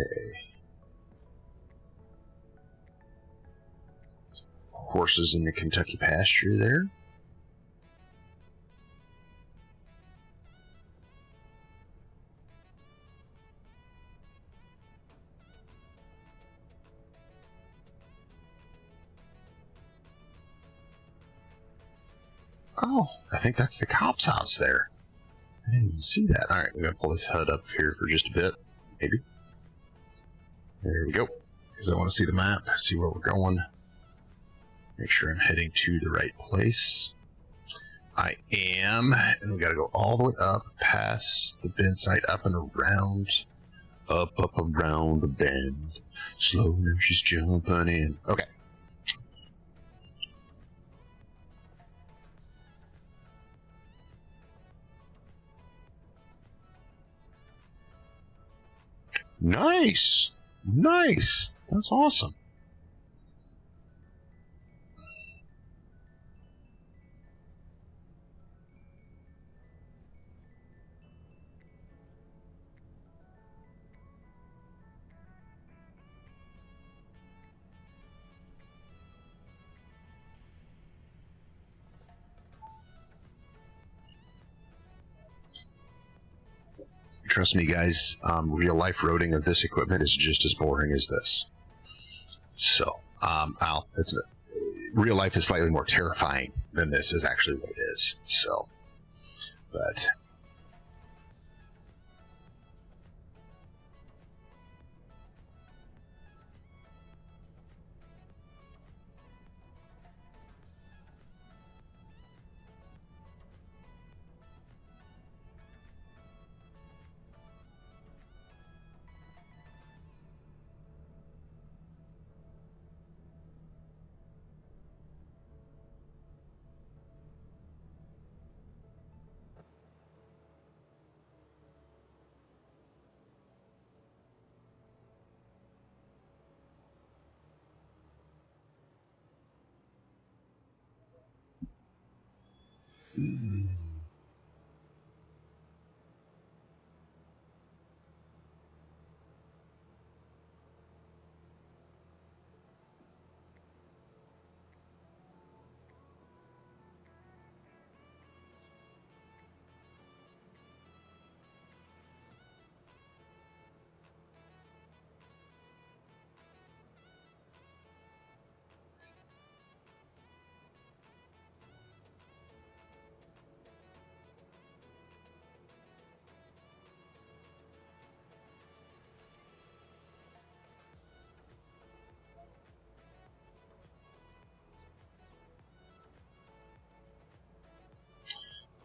Horses in the Kentucky pasture there. Oh, I think that's the cop's house there. I didn't even see that. Alright, we're going to pull this HUD up here for just a bit. Maybe. There we go. Because I want to see the map, see where we're going. Make sure I'm heading to the right place. I am. And we got to go all the way up, past the bend site, up and around. Up around the bend. Slow, she's jumping in. Okay. Nice! Nice! That's awesome. trust me, guys, real life roading of this equipment is just as boring as this. So, real life is slightly more terrifying than this is actually what it is. So, but.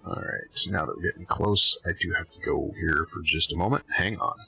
Alright, so now that we're getting close, I do have to go here for just a moment. Hang on.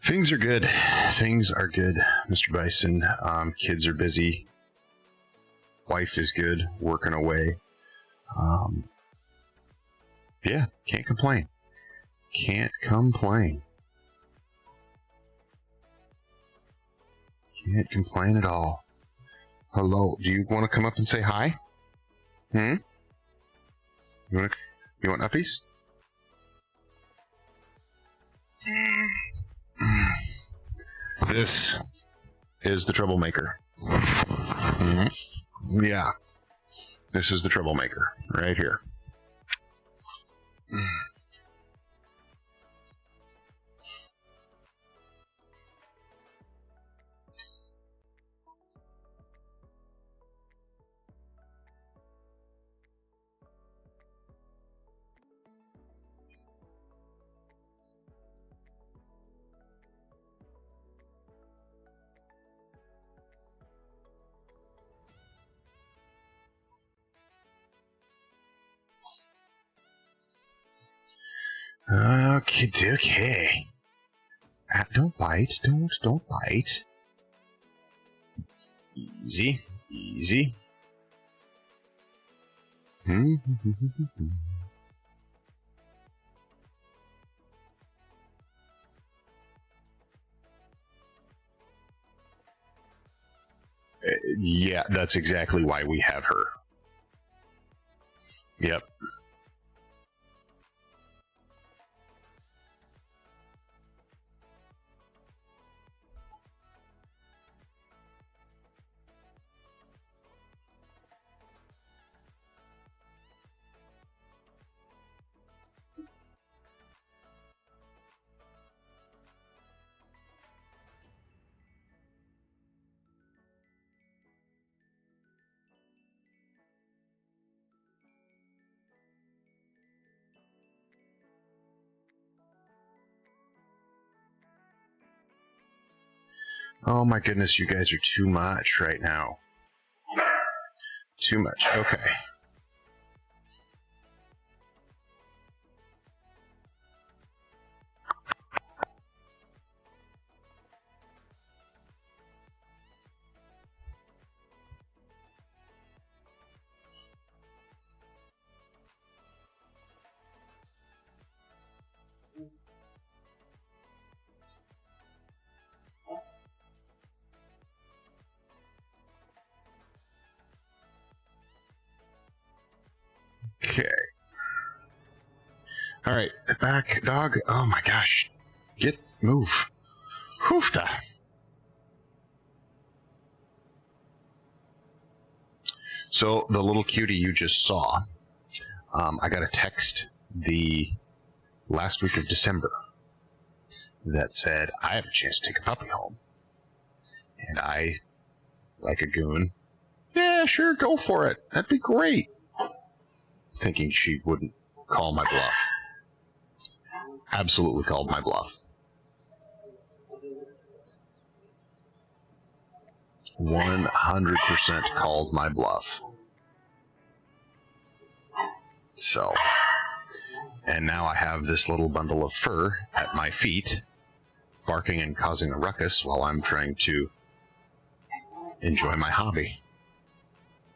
Things are good. Things are good, Mr. Bison. Kids are busy. Wife is good, working away. Yeah, can't complain. Can't complain. Can't complain at all. Hello, do you want to come up and say hi? You want uppies? This is the troublemaker. Yeah, this is the troublemaker right here. Okay. Don't bite. Don't bite. Easy. Easy. Yeah, that's exactly why we have her. Yep. Oh my goodness, you guys are too much right now. Too much. Okay. Okay. All right, back, dog. Oh my gosh, move. Hoofda. So the little cutie you just saw, I got a text the last week of December that said I have a chance to take a puppy home, and I, like a goon, yeah, sure, go for it. That'd be great. Thinking she wouldn't call my bluff. Absolutely called my bluff. 100% called my bluff. So, and now I have this little bundle of fur at my feet, barking and causing a ruckus while I'm trying to enjoy my hobby.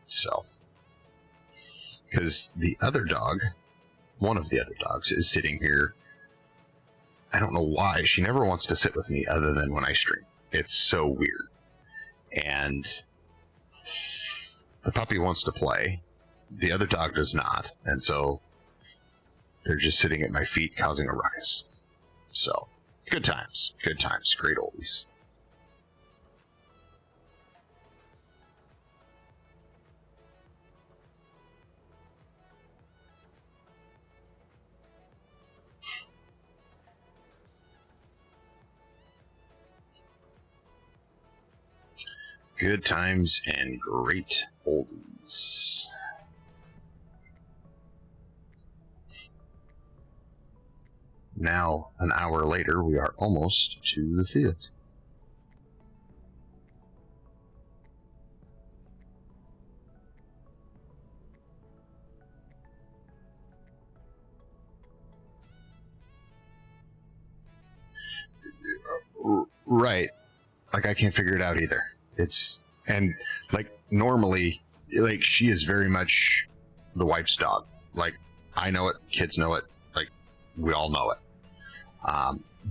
So, because the other dog, one of the other dogs, is sitting here. I don't know why. She never wants to sit with me other than when I stream. It's so weird. And the puppy wants to play. The other dog does not. And so they're just sitting at my feet causing a ruckus. So, good times. Good times. Great oldies. Good times and great oldies. Now, an hour later, we are almost to the field. Right. Like, I can't figure it out either. And, like, normally, like, she is very much the wife's dog. Like, I know it, kids know it, like, we all know it.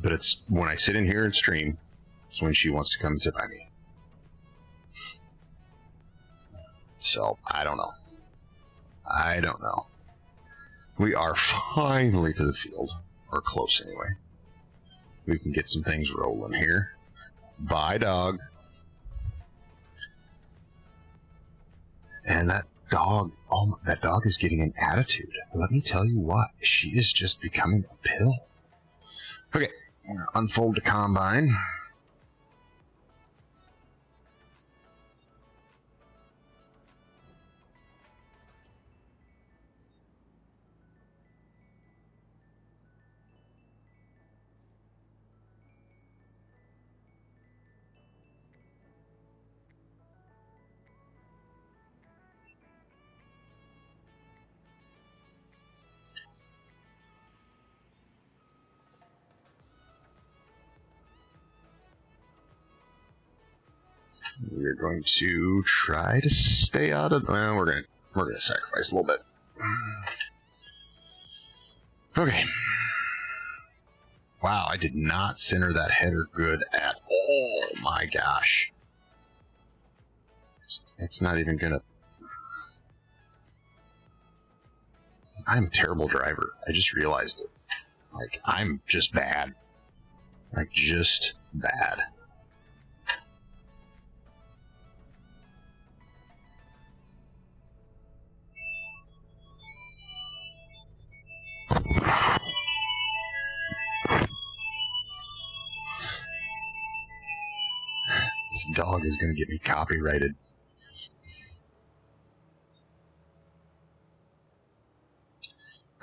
But it's when I sit in here and stream, it's when she wants to come and sit by me. So, I don't know. I don't know. We are finally to the field. Or close, anyway. We can get some things rolling here. Bye, dog. And that dog, oh, that dog is getting an attitude. Let me tell you what, she is just becoming a pill. Okay, I'm going to unfold the combine. We're going to try to stay out of. Well, we're gonna sacrifice a little bit. Okay. Wow, I did not center that header good at all. My gosh, it's not even gonna. I'm a terrible driver. I just realized it. Like, I'm just bad. Like, just bad. This dog is going to get me copyrighted.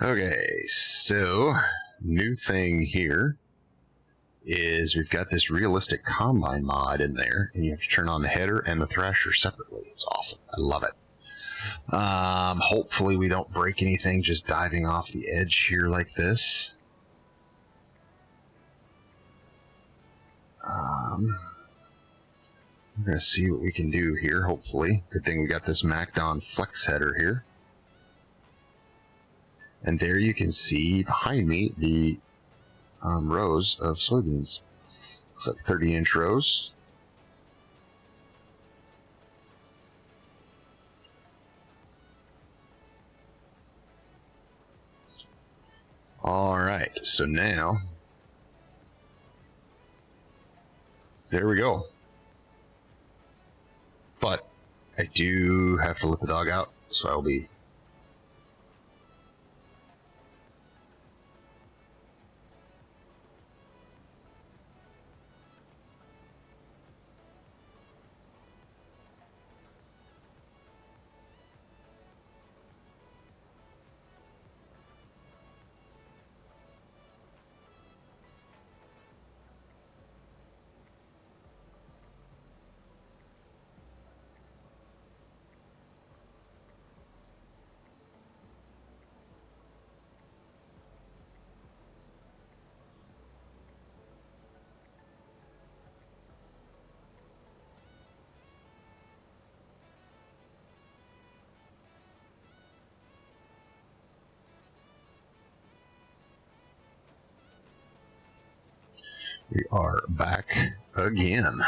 Okay, so new thing here is we've got this realistic combine mod in there, and you have to turn on the header and the thrasher separately. It's awesome. I love it. Hopefully we don't break anything just diving off the edge here like this. We're going to see what we can do here, hopefully. Good thing we got this Macdon flex header here. And there you can see behind me the rows of soybeans. Looks like 30-inch rows. Alright, so now, there we go. But I do have to let the dog out, so I'll be... We are back again.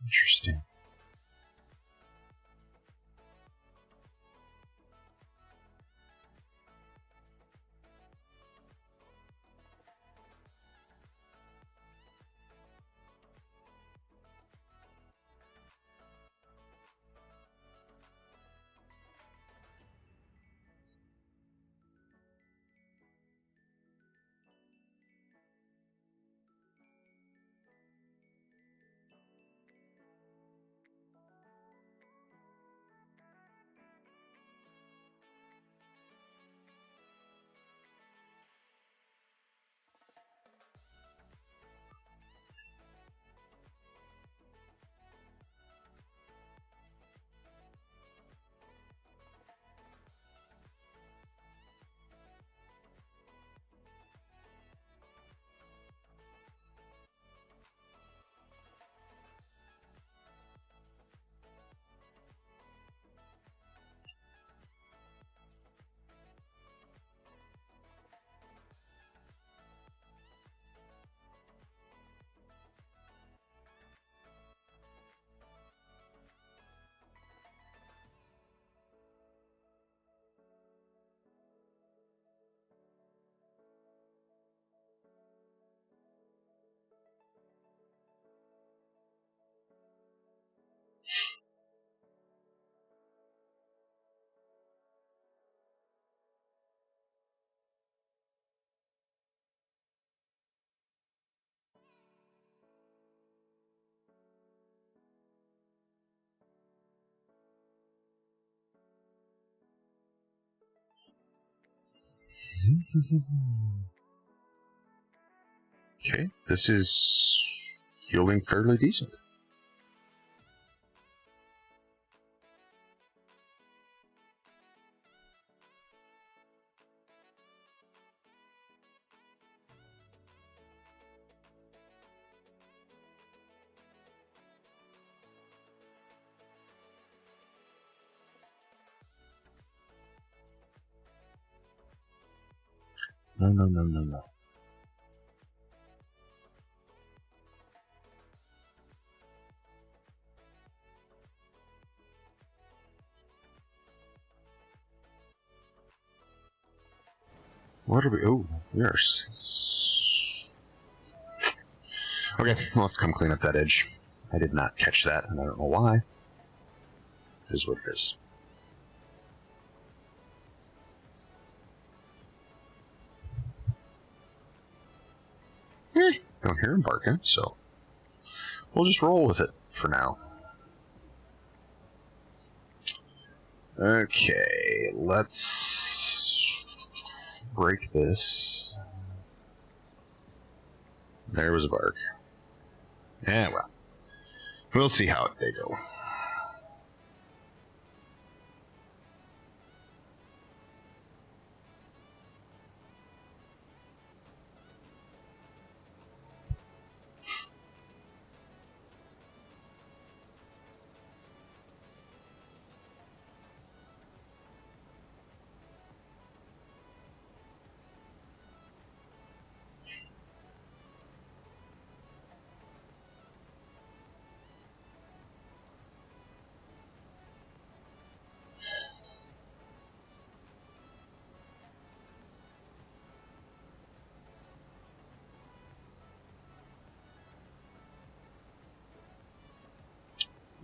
Interesting. Okay, this is healing fairly decent. No, no, no, no, no. What are we? Oh, we are. Okay, we'll have to come clean up that edge. I did not catch that, and I don't know why. It is what it is. Don't hear him barking, so we'll just roll with it for now. Okay, let's break this. There was a bark. Yeah, well, we'll see how they go.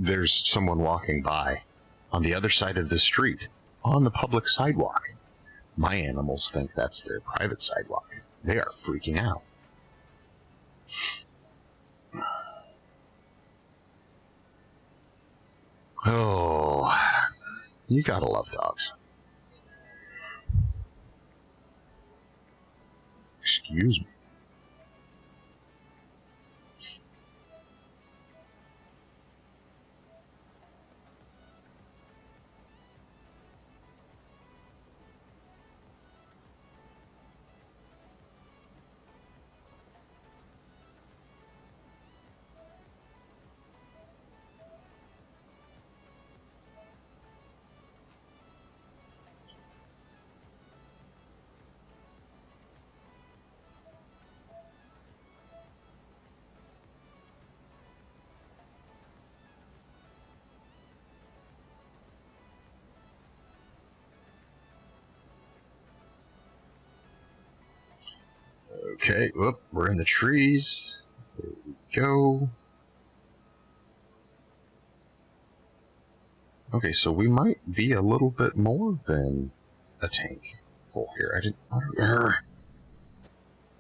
There's someone walking by on the other side of the street on the public sidewalk. My animals think that's their private sidewalk. They are freaking out. Oh, you gotta love dogs. Excuse me. Okay, whoop, we're in the trees. There we go. Okay, so we might be a little bit more than a tank full here. I didn't...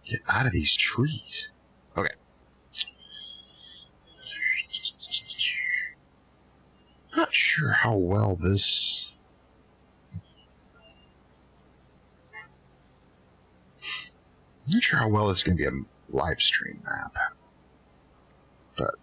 Get out of these trees. Okay. Not sure how well this... Not sure how well this is going to be a live stream map. But...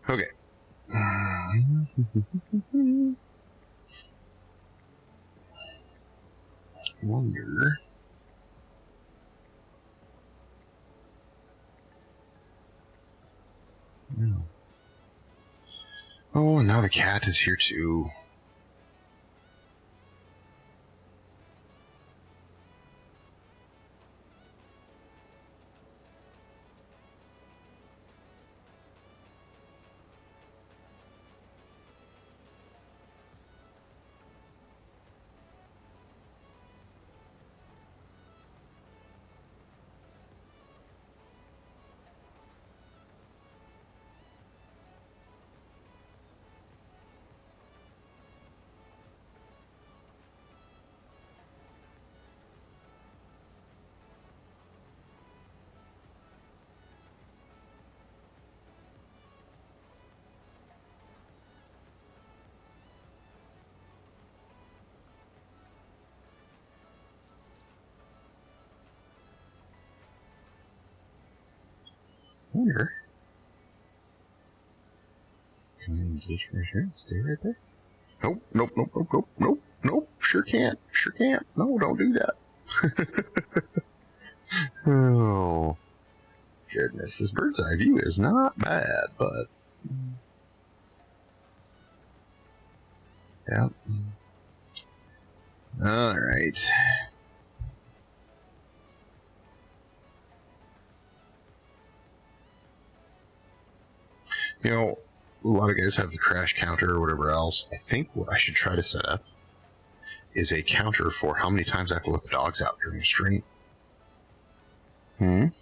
Okay. Wonder. No. Oh, and now the cat is here too. Wonder. Can I engage right here? Stay right there? Nope, nope, nope, nope, nope, nope, nope. Sure can't. Sure can't. No, don't do that. Oh, goodness. This bird's eye view is not bad, but... yeah. Alright. You know, a lot of guys have the crash counter or whatever else. I think what I should try to set up is a counter for how many times I have to let the dogs out during a stream. And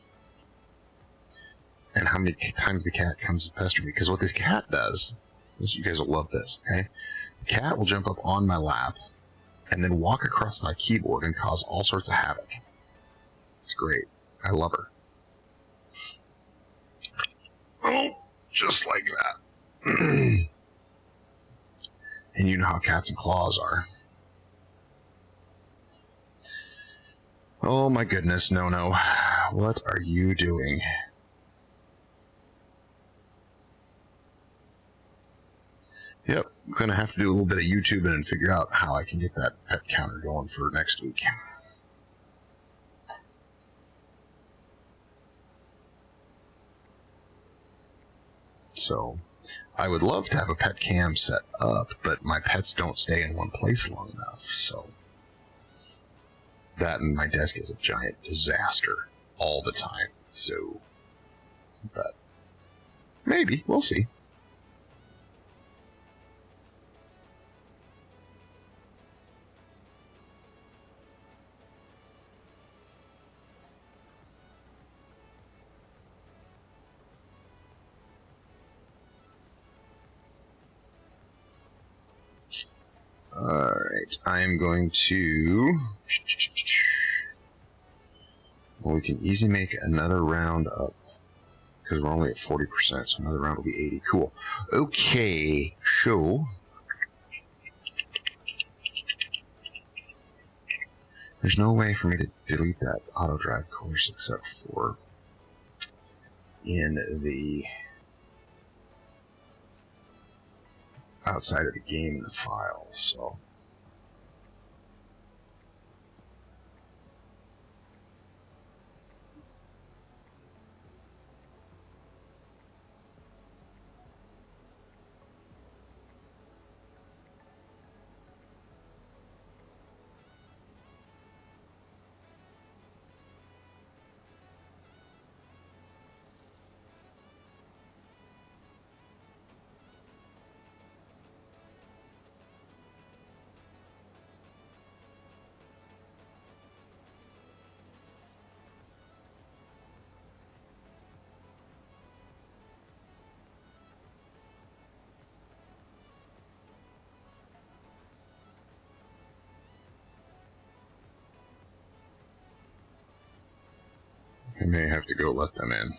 how many times the cat comes to pester me. Because what this cat does, you guys will love this, okay? The cat will jump up on my lap and then walk across my keyboard and cause all sorts of havoc. It's great. I love her. Oh, just like that. And you know how cats and claws are. Oh my goodness, no. What are you doing? Yep, I'm going to have to do a little bit of YouTubing and figure out how I can get that pet counter going for next week. So, I would love to have a pet cam set up, but my pets don't stay in one place long enough, so... that and my desk is a giant disaster all the time, so... but... maybe, we'll see. Alright, I'm going to... well, we can easily make another round up. Because we're only at 40%, so another round will be 80. Cool. Okay, so... there's no way for me to delete that auto drive course except for in the... outside of the game in the file, so... I may have to go let them in.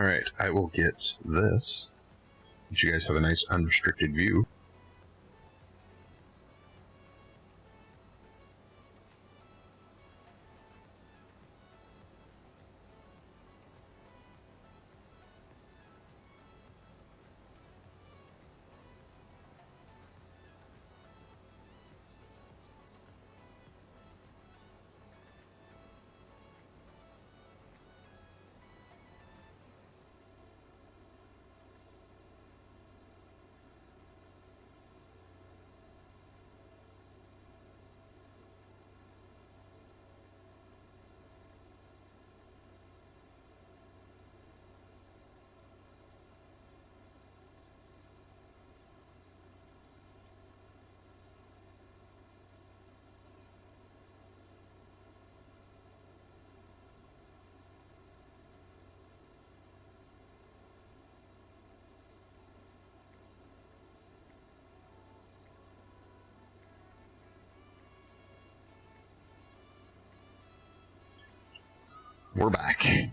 Alright, I will get this. Let you guys have a nice unrestricted view. We're back.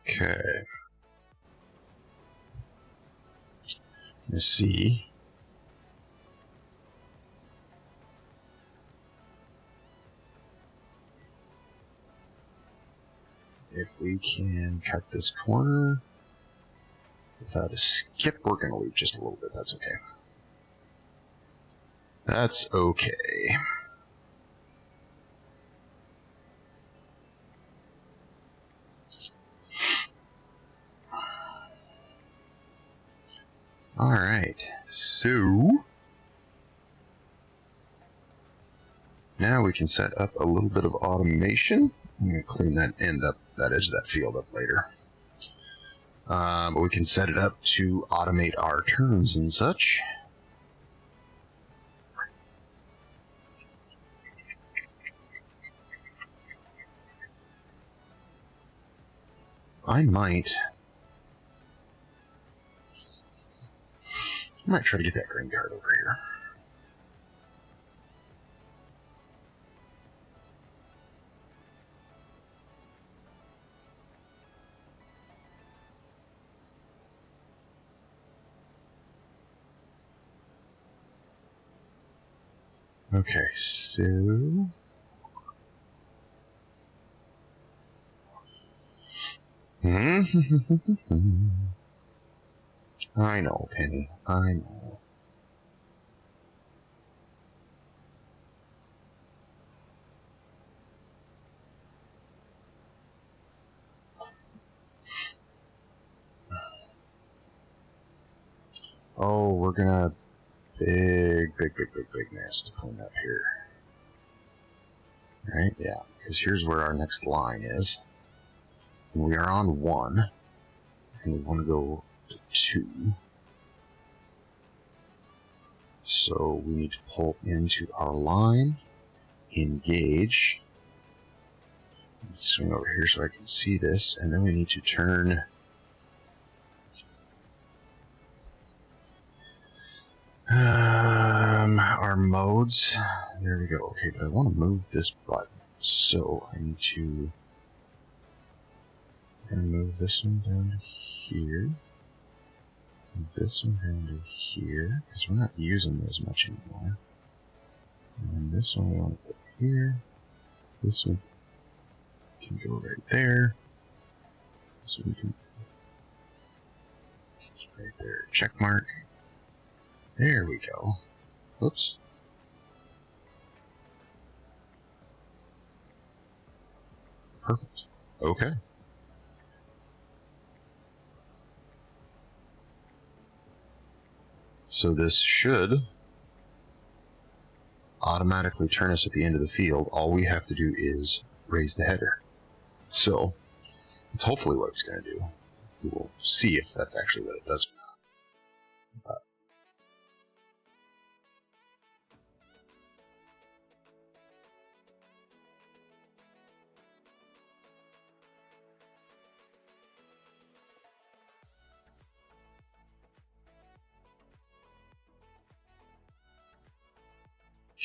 Okay. Let's see. If we can cut this corner without a skip, we're going to leave just a little bit. That's okay. That's okay. Alright, so now we can set up a little bit of automation. I'm going to clean that end up, that edge of that field up later. But we can set it up to automate our turns and such. I might try to get that green card over here. Okay, so I know, Penny. I know. Oh, we're gonna big nest to clean up here. right? Yeah, because here's where our next line is. And we are on 1, and we want to go to 2. So we need to pull into our line, engage, swing over here so I can see this, and then we need to turn our modes. There we go. Okay, but I want to move this button, so I need to move this one down to here, move this one down to here, because we're not using those much anymore. And then this one we want to put here. This one can go right there. This one can go right there. Check mark. There we go. Oops. Perfect. Okay. So this should automatically turn us at the end of the field. All we have to do is raise the header. So it's hopefully what it's going to do. We'll see if that's actually what it does.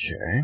Okay.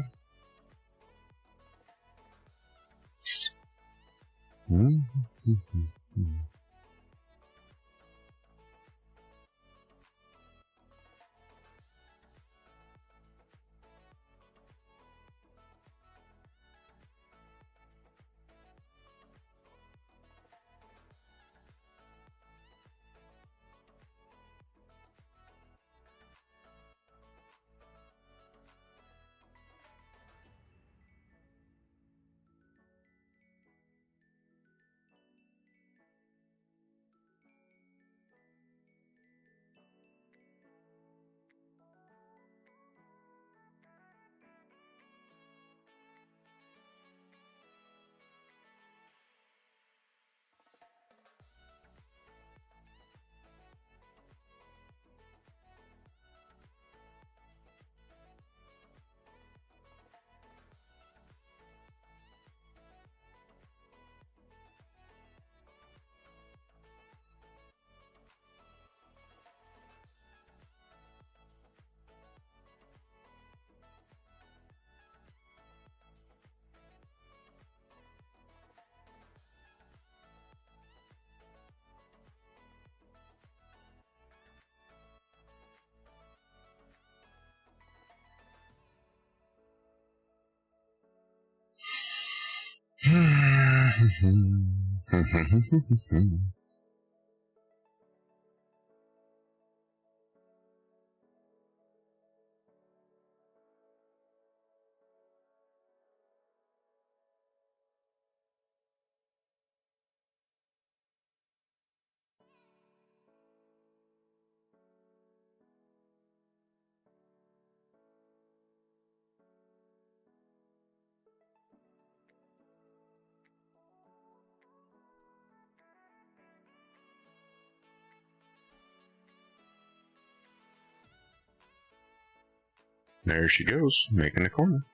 There she goes, making the corner.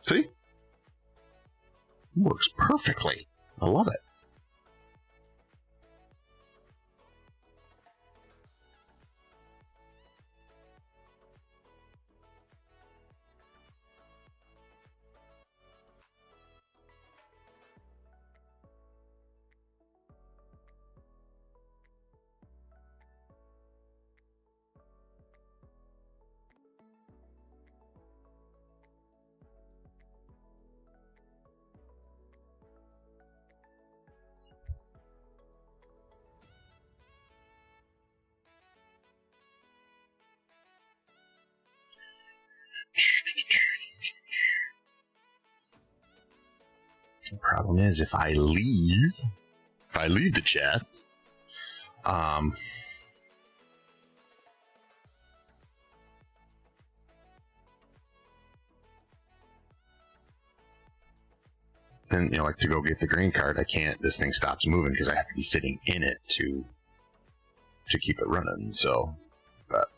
See? Works perfectly. I love it. The problem is if I leave the chat, then, you know, like to go get the green card, I can't, this thing stops moving because I have to be sitting in it to keep it running, so, but.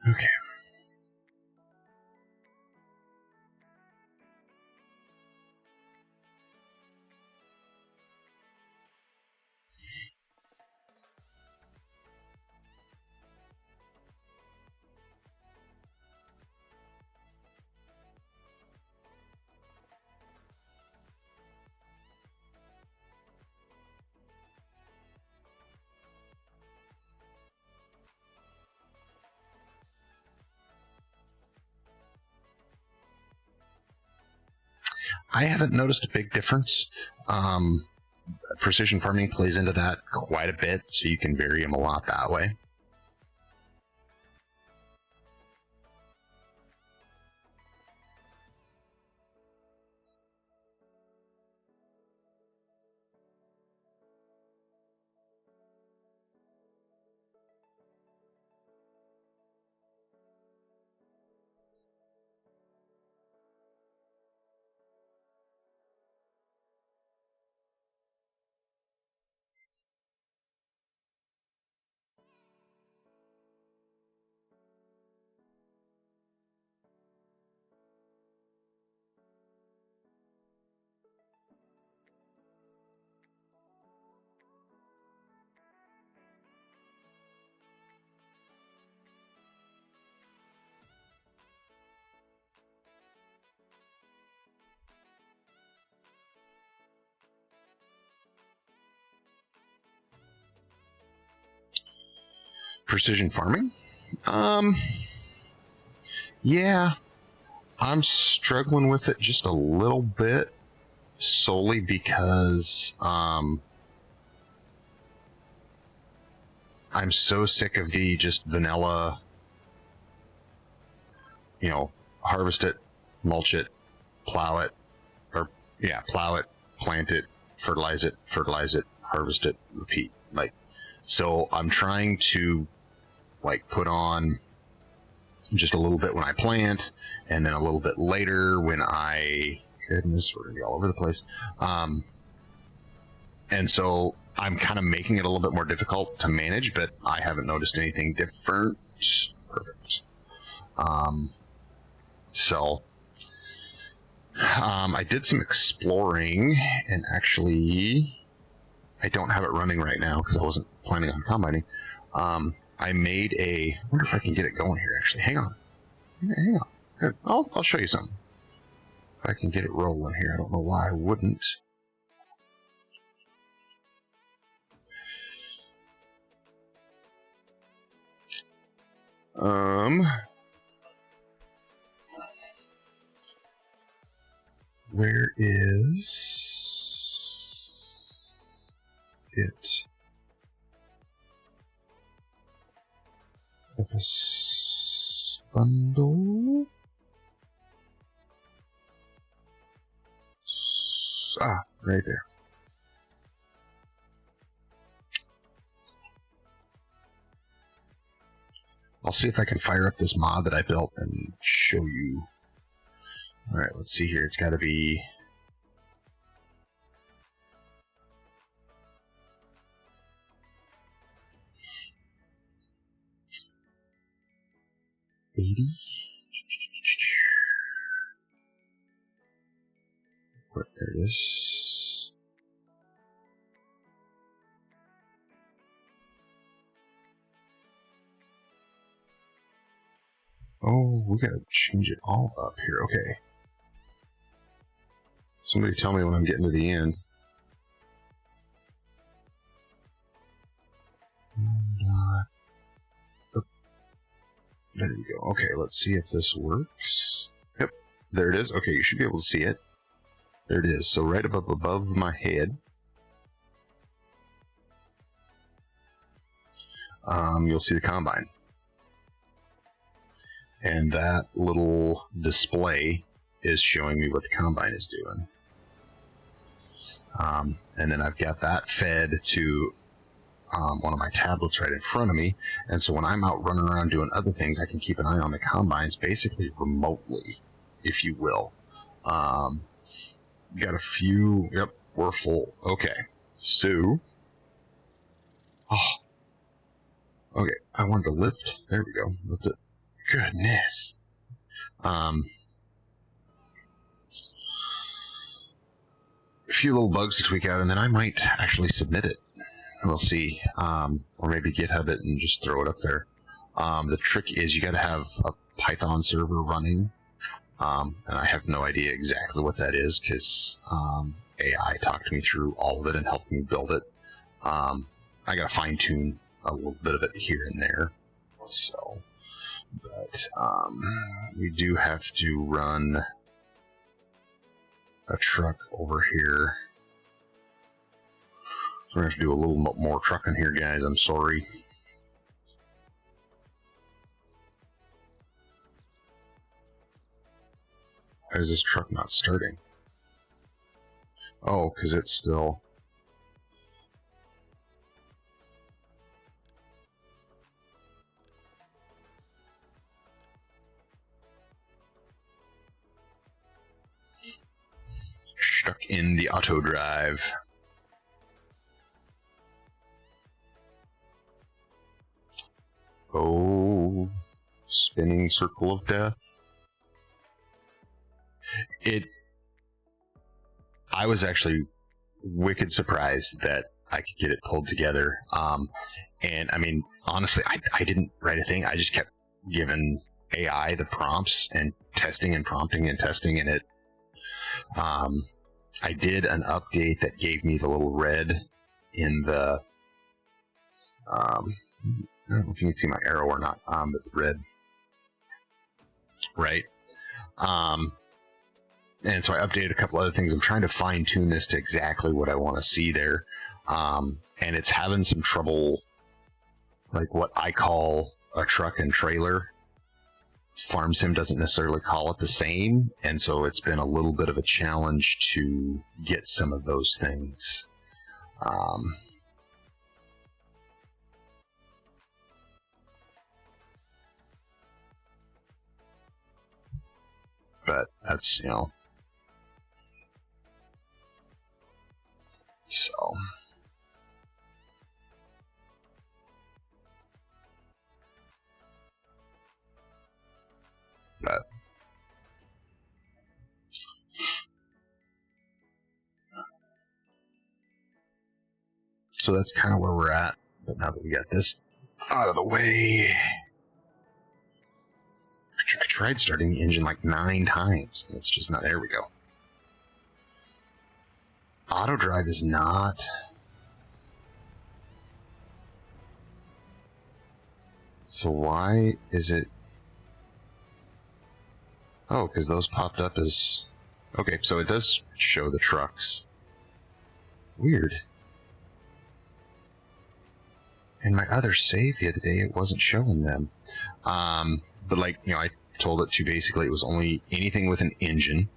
Okay. I haven't noticed a big difference. Precision farming plays into that quite a bit, so you can vary them a lot that way. Precision farming? Yeah, I'm struggling with it just a little bit, solely because I'm so sick of the just vanilla, you know, harvest it, mulch it, plow it, or yeah, plow it, plant it, fertilize it, harvest it, repeat. Like, so I'm trying to like put on just a little bit when I plant, and then a little bit later when goodness, we're gonna be all over the place. And so I'm kind of making it a little bit more difficult to manage, but I haven't noticed anything different. Perfect. I did some exploring, and actually, I don't have it running right now because I wasn't planning on combining. I made I wonder if I can get it going here, actually. Hang on. Hang on. Good. I'll show you something. If I can get it rolling here. I don't know why I wouldn't. Where is it? Office bundle. Ah, right there. I'll see if I can fire up this mod that I built and show you. Alright, let's see here. It's got to be... $80? There it is. Oh, we gotta change it all up here. Okay. Somebody tell me when I'm getting to the end. There we go. Okay, let's see if this works. Yep, there it is. Okay, you should be able to see it. There it is. So right above my head, you'll see the combine. And that little display is showing me what the combine is doing. And then I've got that fed to one of my tablets right in front of me. And so when I'm out running around doing other things, I can keep an eye on the combines basically remotely, if you will. Got a few. Yep, we're full. Okay. So. Oh. Okay, I wanted to lift. There we go. Lift it. Goodness. A few little bugs to tweak out, and then I might actually submit it. We'll see. Or maybe GitHub it and just throw it up there. The trick is you got to have a Python server running, and I have no idea exactly what that is because AI talked me through all of it and helped me build it. I got to fine tune a little bit of it here and there. So, but we do have to run a truck over here. So we're going to have to do a little more trucking here, guys. I'm sorry. Why is this truck not starting? Oh, because it's still... stuck in the auto drive. Oh, spinning circle of death. I was actually wicked surprised that I could get it pulled together. And I mean, honestly, I didn't write a thing. I just kept giving AI the prompts and testing and prompting and testing, and it. I did an update that gave me the little red in the. I don't know if you can see my arrow or not, but the red. Right. And so I updated a couple other things. I'm trying to fine tune this to exactly what I want to see there. And it's having some trouble, like what I call a truck and trailer. FarmSim doesn't necessarily call it the same, and so it's been a little bit of a challenge to get some of those things. But that's, you know, so. But so that's kind of where we're at. But now that we got this out of the way, I tried starting the engine like 9 times. It's just not. There we go. Auto drive is not. So why is it? Oh, because those popped up as... Okay, so it does show the trucks. Weird. In my other save the other day, it wasn't showing them. But like, you know, I told it to basically, it was only anything with an engine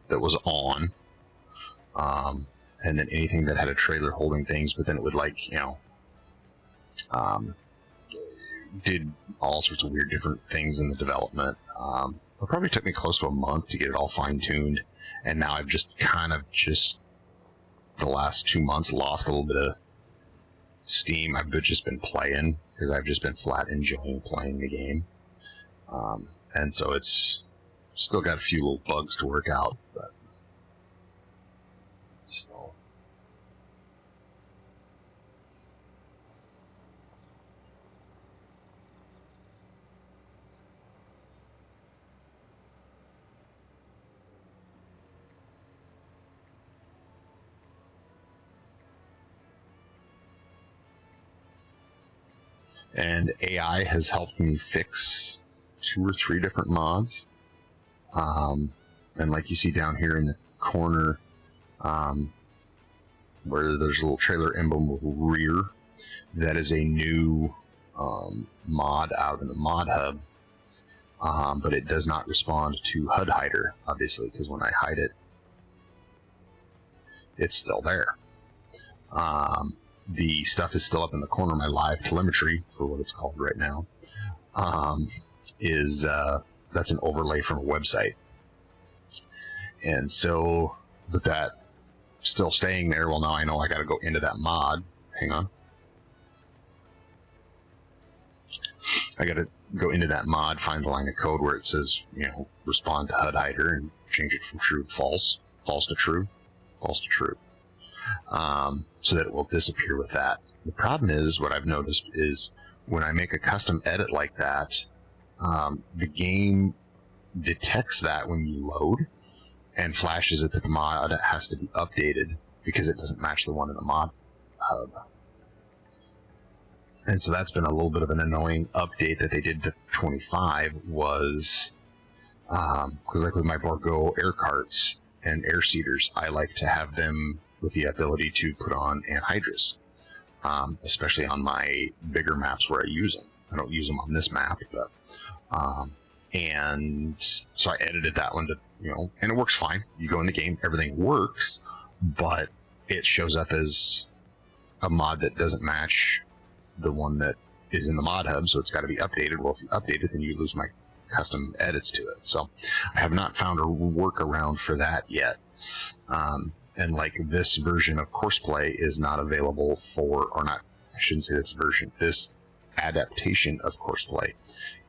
that was on. And then anything that had a trailer holding things, but then it would, like, you know, did all sorts of weird different things in the development. It probably took me close to a month to get it all fine-tuned, and now I've just kind of the last 2 months lost a little bit of steam. I've just been playing, because I've just been flat enjoying playing the game. And so it's still got a few little bugs to work out, but so. And AI has helped me fix 2 or 3 different mods. And like you see down here in the corner, where there's a little trailer emblem with rear, that is a new mod out in the mod hub. But it does not respond to HUD hider, obviously, because when I hide it, it's still there. The stuff is still up in the corner. My live telemetry, for what it's called right now, that's an overlay from a website. And so, with that still staying there, well, now I know I got to go into that mod. Hang on. I got to go into that mod, find the line of code where it says, you know, respond to HUD hider, and change it from true to false, false to true, false to true, so that it will disappear with that. The problem is, what I've noticed is, when I make a custom edit like that, the game detects that when you load and flashes it that the mod has to be updated because it doesn't match the one in the mod hub. And so that's been a little bit of an annoying update that they did to 25, was because like with my Borgo air carts and air seeders, I like to have them with the ability to put on anhydrous, especially on my bigger maps where I use them. I don't use them on this map, but and so I edited that one to, you know, and it works fine. You go in the game, everything works, but it shows up as a mod that doesn't match the one that is in the mod hub, so it's got to be updated. Well, if you update it, then you lose my custom edits to it. So I have not found a workaround for that yet. And like this version of Courseplay is not available for, or not, I shouldn't say this version, this adaptation of Courseplay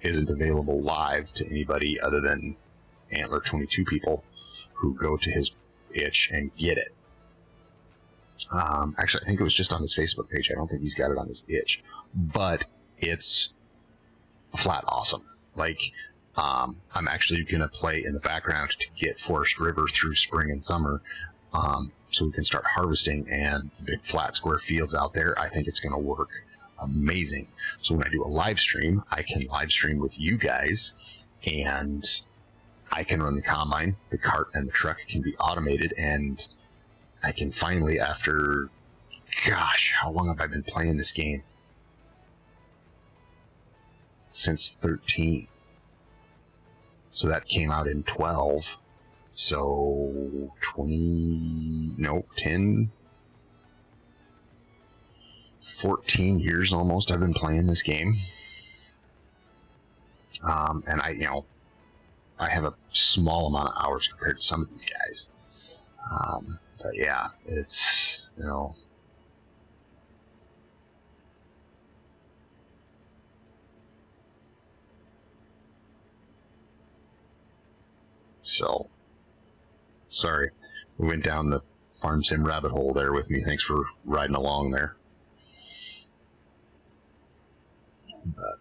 isn't available live to anybody other than Antler 22 people who go to his itch and get it. Actually, I think it was just on his Facebook page. I don't think he's got it on his itch, but it's flat awesome. Like, I'm actually going to play in the background to get Forest River through spring and summer, so we can start harvesting, and big flat square fields out there. I think it's going to work amazing. So when I do a live stream, I can live stream with you guys, and I can run the combine, the cart, and the truck can be automated, and I can finally, after, gosh, how long have I been playing this game? Since 13. So that came out in 12. So 10, 14 years almost I've been playing this game. And I have a small amount of hours compared to some of these guys. But yeah, it's, so, sorry, we went down the farm sim rabbit hole there with me. Thanks for riding along there. But,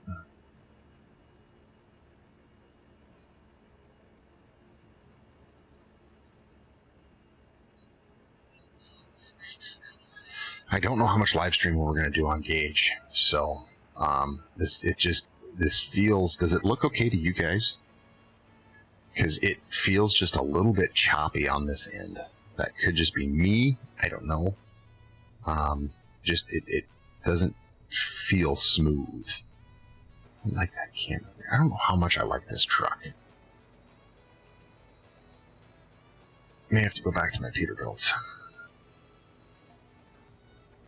I don't know how much live streaming we're going to do on Gage, so this feels, does it look okay to you guys? Because it feels just a little bit choppy on this end. That could just be me, I don't know. It doesn't feel smooth. I like that camera there. I don't know how much I like this truck. May have to go back to my Peterbilts.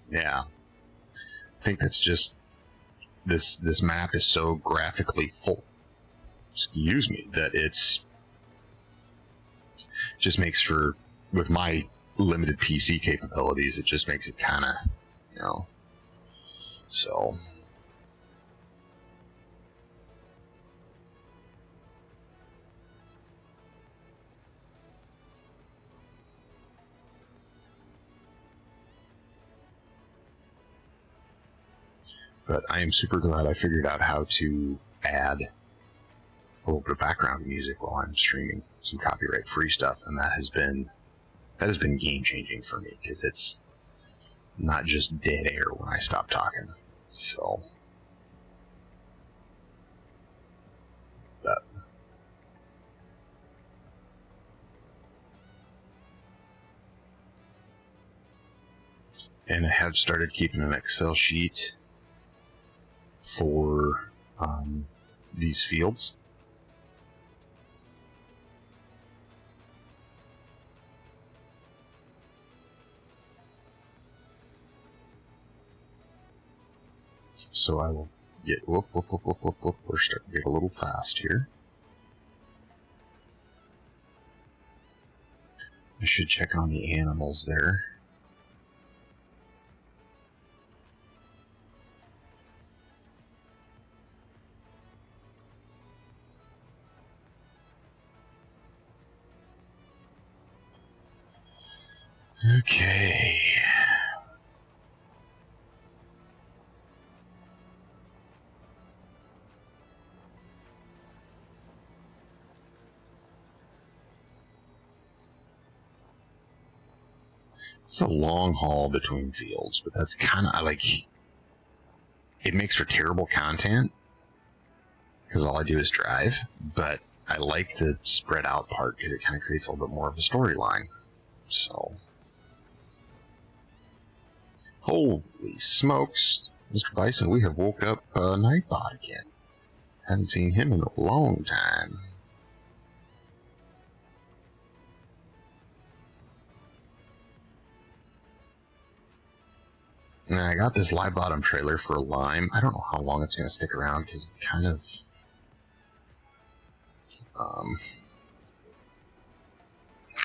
Yeah, I think that's just, this map is so graphically full, excuse me, that it's just makes for, with my limited PC capabilities, it just makes it kind of, so. But I am super glad I figured out how to add a little bit of background music while I'm streaming, some copyright-free stuff, and that has been game-changing for me, because it's not just dead air when I stop talking. So, And I have started keeping an Excel sheet for these fields. So I will get, whoop, we're starting to get a little fast here. I should check on the animals there. Okay. It's a long haul between fields, but that's kind of like, it makes for terrible content because all I do is drive, but I like the spread out part because it kind of creates a little bit more of a storyline. So, holy smokes, Mr. Bison, we have woke up Nightbot again. Haven't seen him in a long time. And I got this live bottom trailer for Lime. I don't know how long it's going to stick around because it's kind of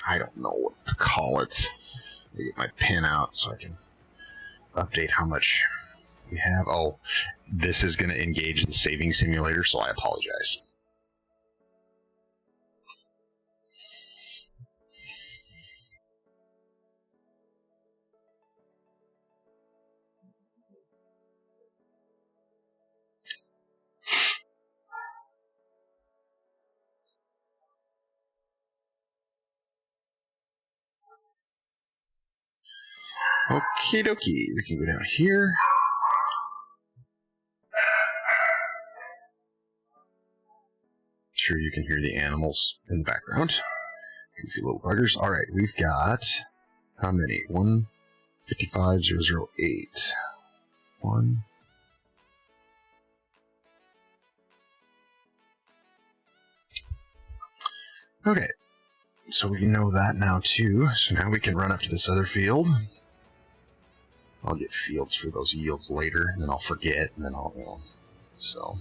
I don't know what to call it. Let me get my pin out so I can update how much we have. Oh, this is going to engage the saving simulator, so I apologize. Okie dokie, we can go down here. Sure, you can hear the animals in the background. Goofy little buggers. Alright, we've got how many? 155,008. 1. Okay, so we know that now too. So now we can run up to this other field. I'll get fields for those yields later, and then I'll forget, and then I'll, you know, so.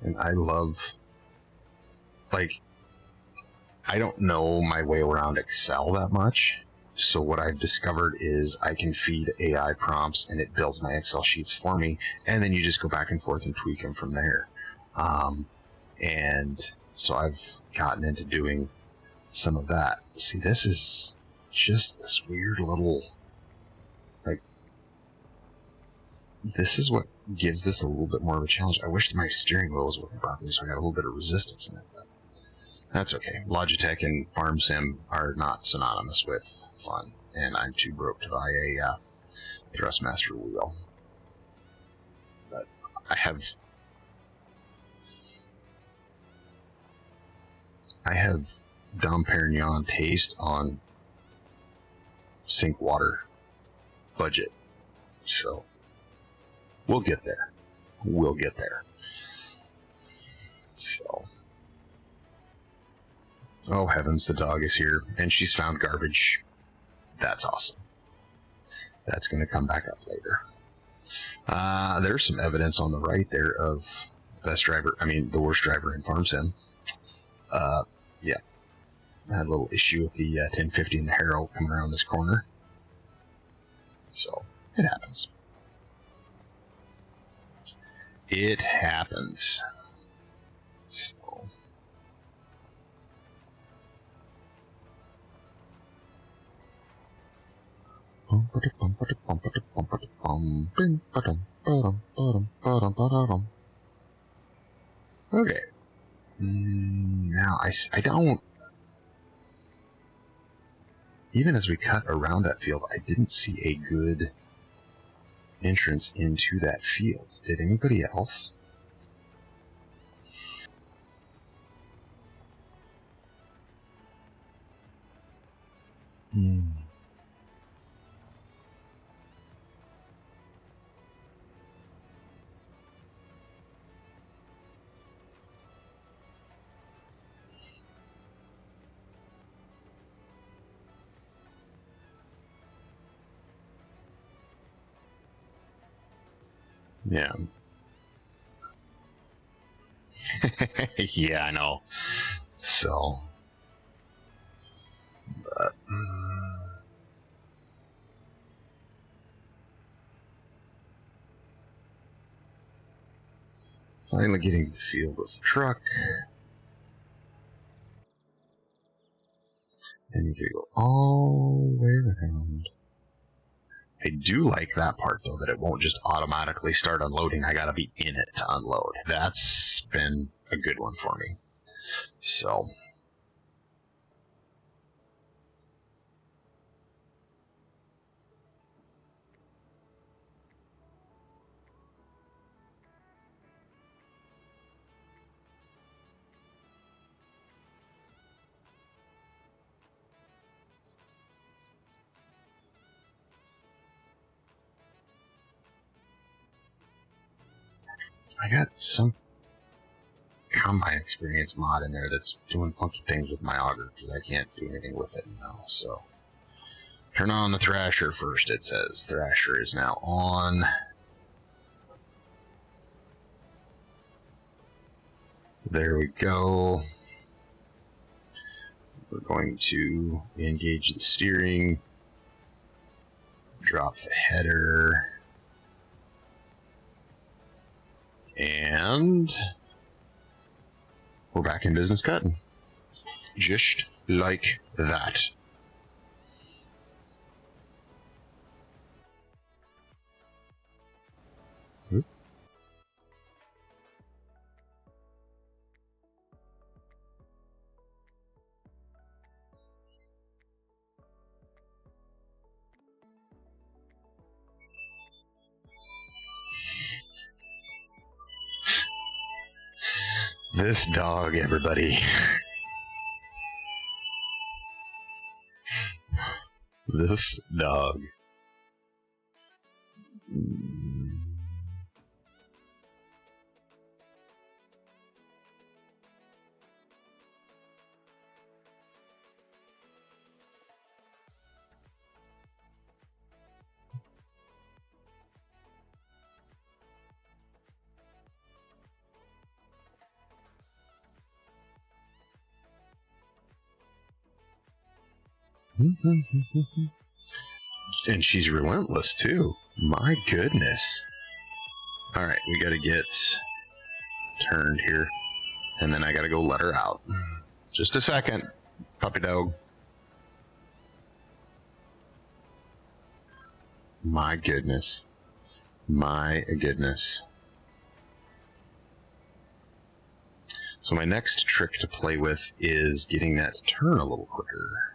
And I love, like, I don't know my way around Excel that much. So what I've discovered is I can feed AI prompts and it builds my Excel sheets for me, and then you just go back and forth and tweak them from there. And so I've gotten into doing some of that. See, this is just this weird little, like, this is what gives this a little bit more of a challenge. I wish my steering wheel was working properly so I got a little bit of resistance in it, but that's okay. Logitech and Farm Sim are not synonymous with fun, and I'm too broke to buy a Thrustmaster wheel. But I have Dom Perignon taste on sink water budget, so we'll get there. We'll get there. So. Oh heavens, the dog is here, and she's found garbage. That's awesome. That's going to come back up later. There's some evidence on the right there of best driver, I mean, the worst driver in Farm Sim. Yeah. I had a little issue with the 1050 and the Harrow coming around this corner. So, it happens. It happens. So. Okay. Now, I don't... Even as we cut around that field, I didn't see a good entrance into that field. Did anybody else? Yeah. Yeah, I know. So, but, finally getting to the field with the truck. And you go all the way around. I do like that part, though, that it won't just automatically start unloading. I gotta be in it to unload. That's been a good one for me. So, I got some combine experience mod in there that's doing funky things with my auger because I can't do anything with it now. So, turn on the Thrasher first, it says. Thrasher is now on. There we go. We're going to engage the steering, drop the header, and we're back in business cutting. Just like that. Oop. This dog, everybody. This dog. And she's relentless too. My goodness. Alright, we gotta get turned here. And then I gotta go let her out. Just a second, puppy dog. My goodness. My goodness. So my next trick to play with is getting that to turn a little quicker.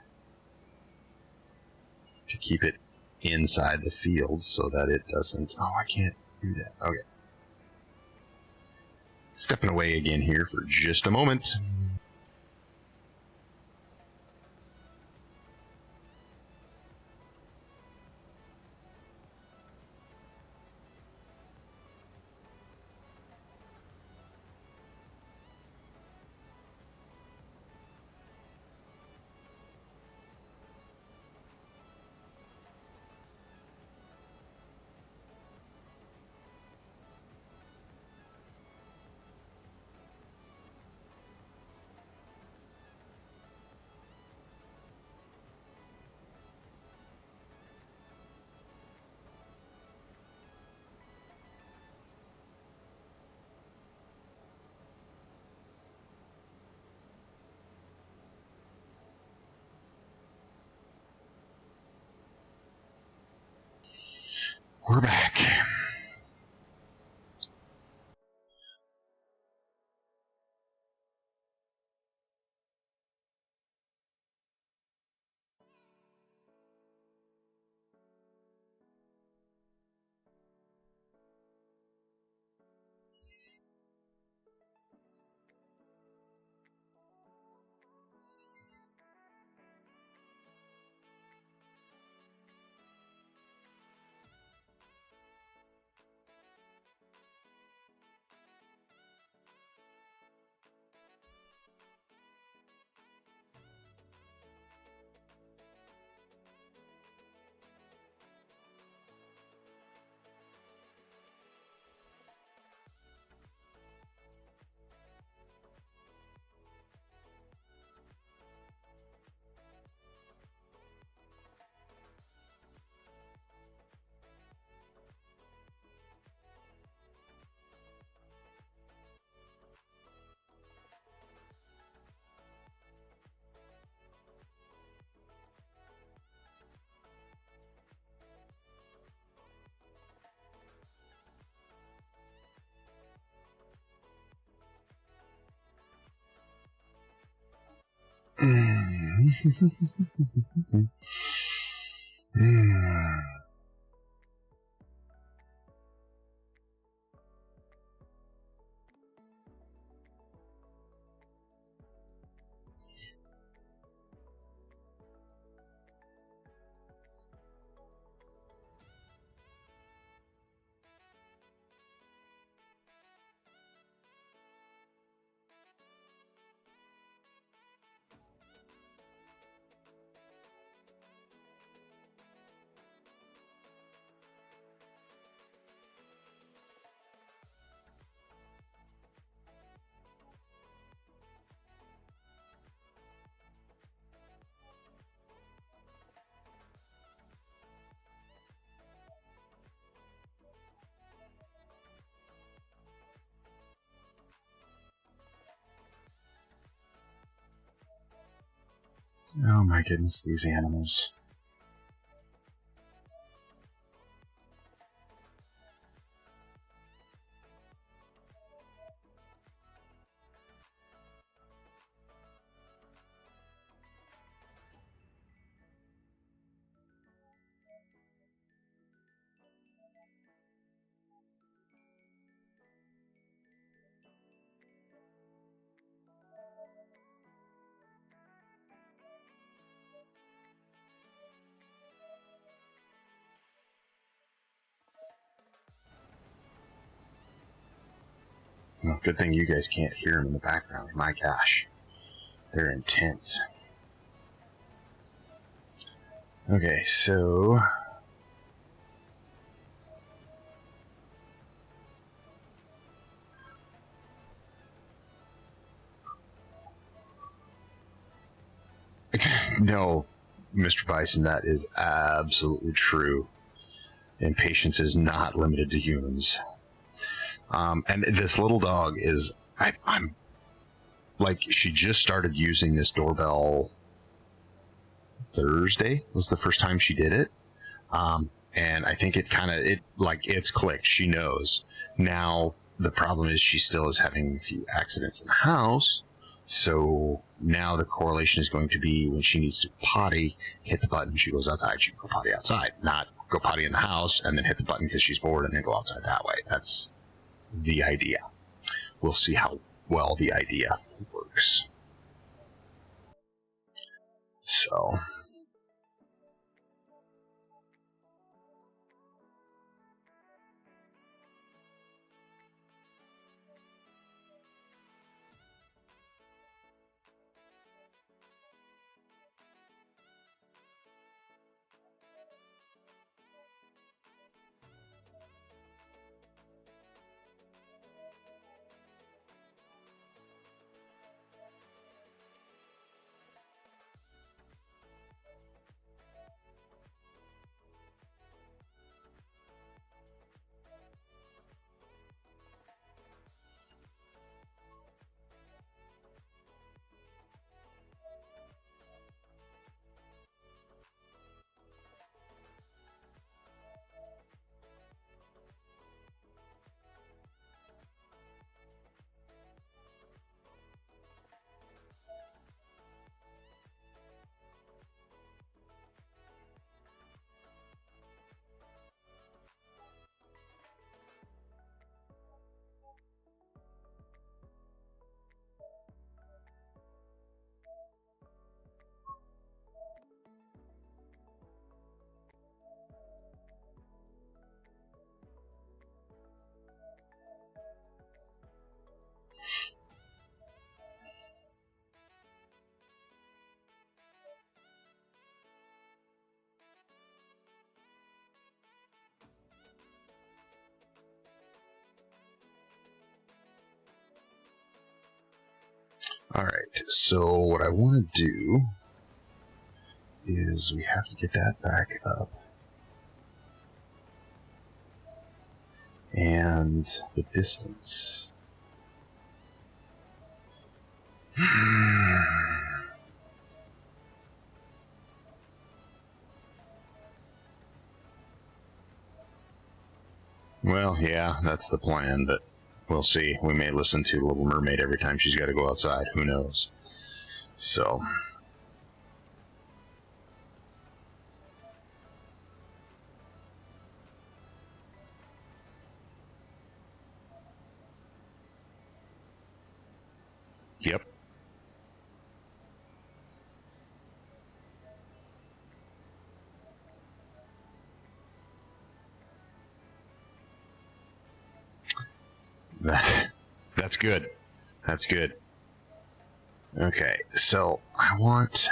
To keep it inside the field so that it doesn't... Oh, I can't do that. Okay. Stepping away again here for just a moment. We're back. Oh my goodness, these animals. Well, good thing you guys can't hear them in the background. My gosh, they're intense. Okay, so no, Mr. Bison, that is absolutely true. And patience is not limited to humans. And this little dog is, I'm like, she just started using this doorbell Thursday was the first time she did it. And I think it's clicked. She knows. Now, the problem is she still is having a few accidents in the house. So now the correlation is going to be when she needs to potty, hit the button, she goes outside, she can go potty outside. Not go potty in the house and then hit the button because she's bored and then go outside that way. That's the idea. We'll see how well the idea works. So... Alright, so what I want to do is we have to get that back up. And the distance. Well, yeah, that's the plan, but we'll see. We may listen to Little Mermaid every time she's got to go outside. Who knows? So, Yep. That's good. That's good. Okay, so I want...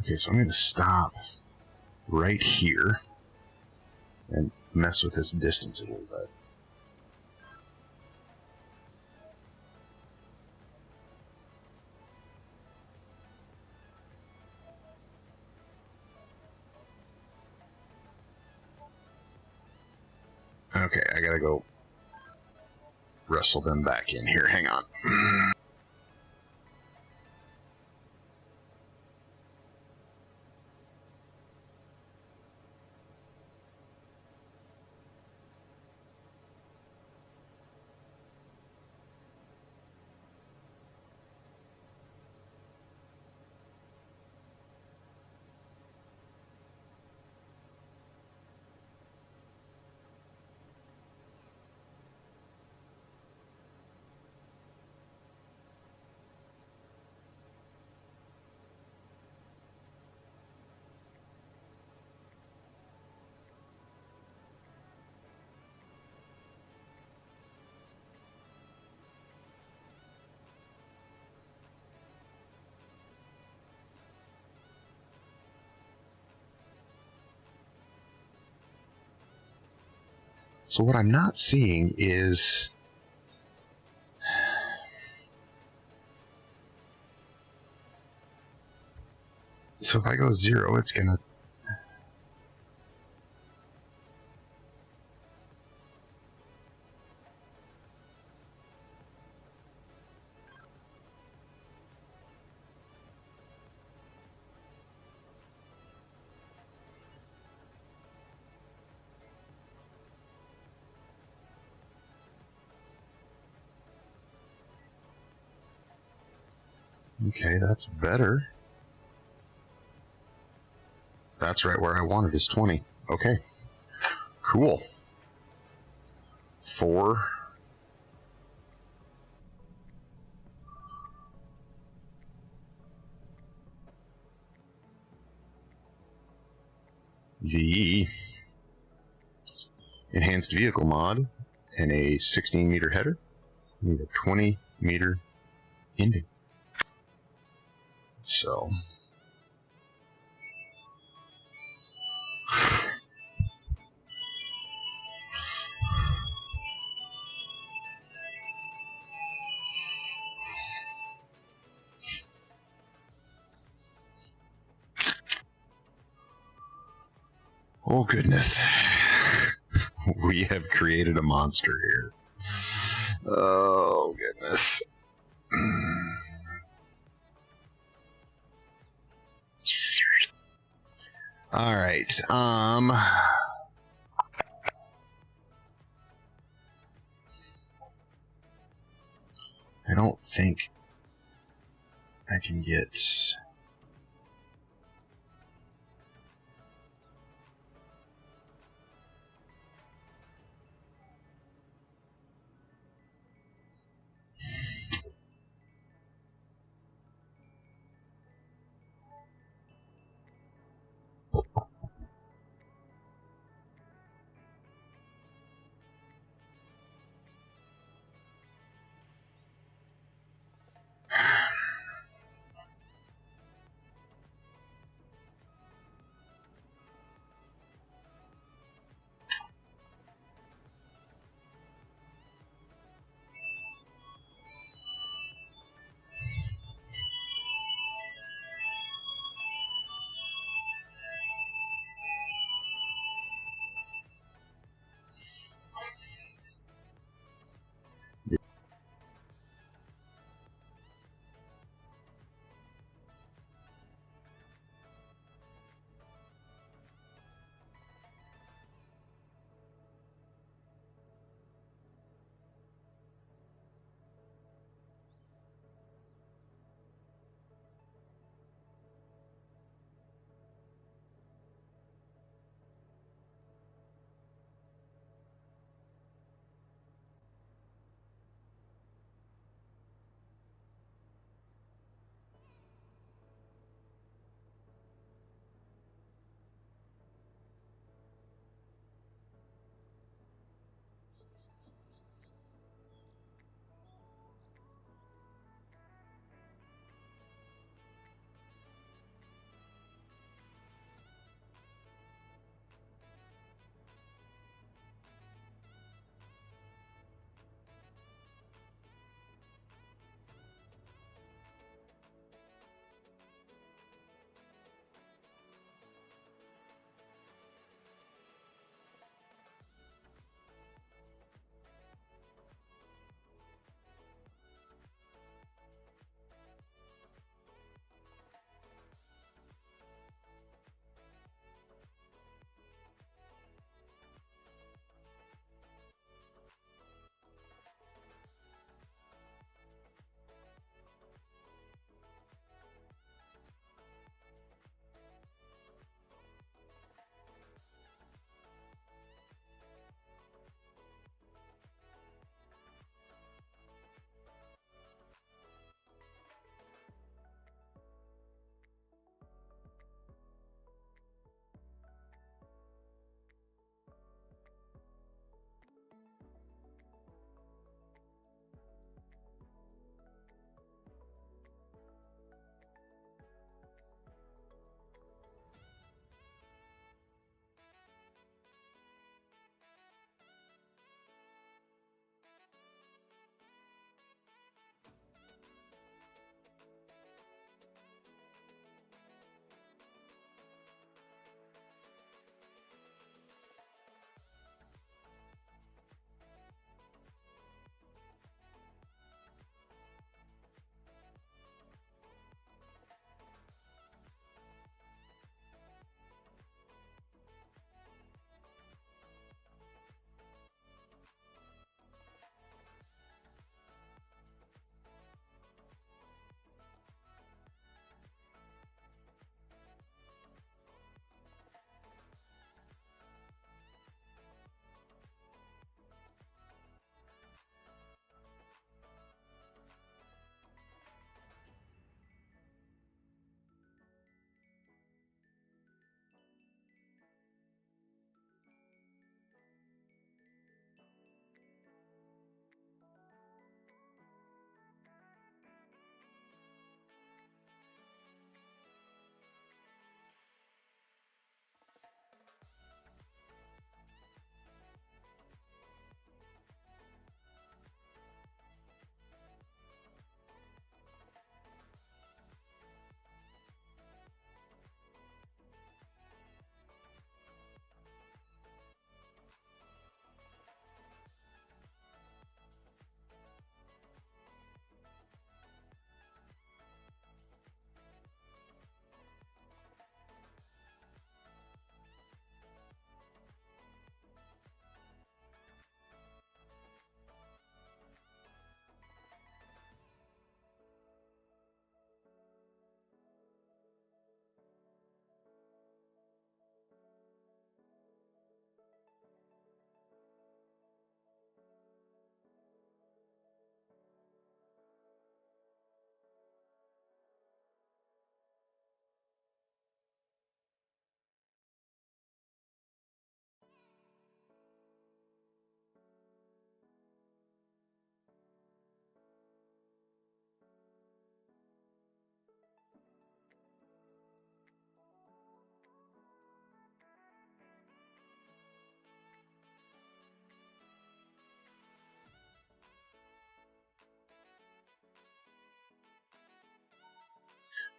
Okay, so I'm going to stop right here and mess with this distance a little bit. Okay, I gotta go wrestle them back in here. Hang on. So what I'm not seeing is... So if I go 0, it's gonna... Okay, that's better. That's right where I wanted is 20. Okay. Cool. 4. The enhanced vehicle mod and a 16-meter header. We need a 20-meter ending. So... Oh goodness. We have created a monster here. Oh goodness. All right. I don't think I can get...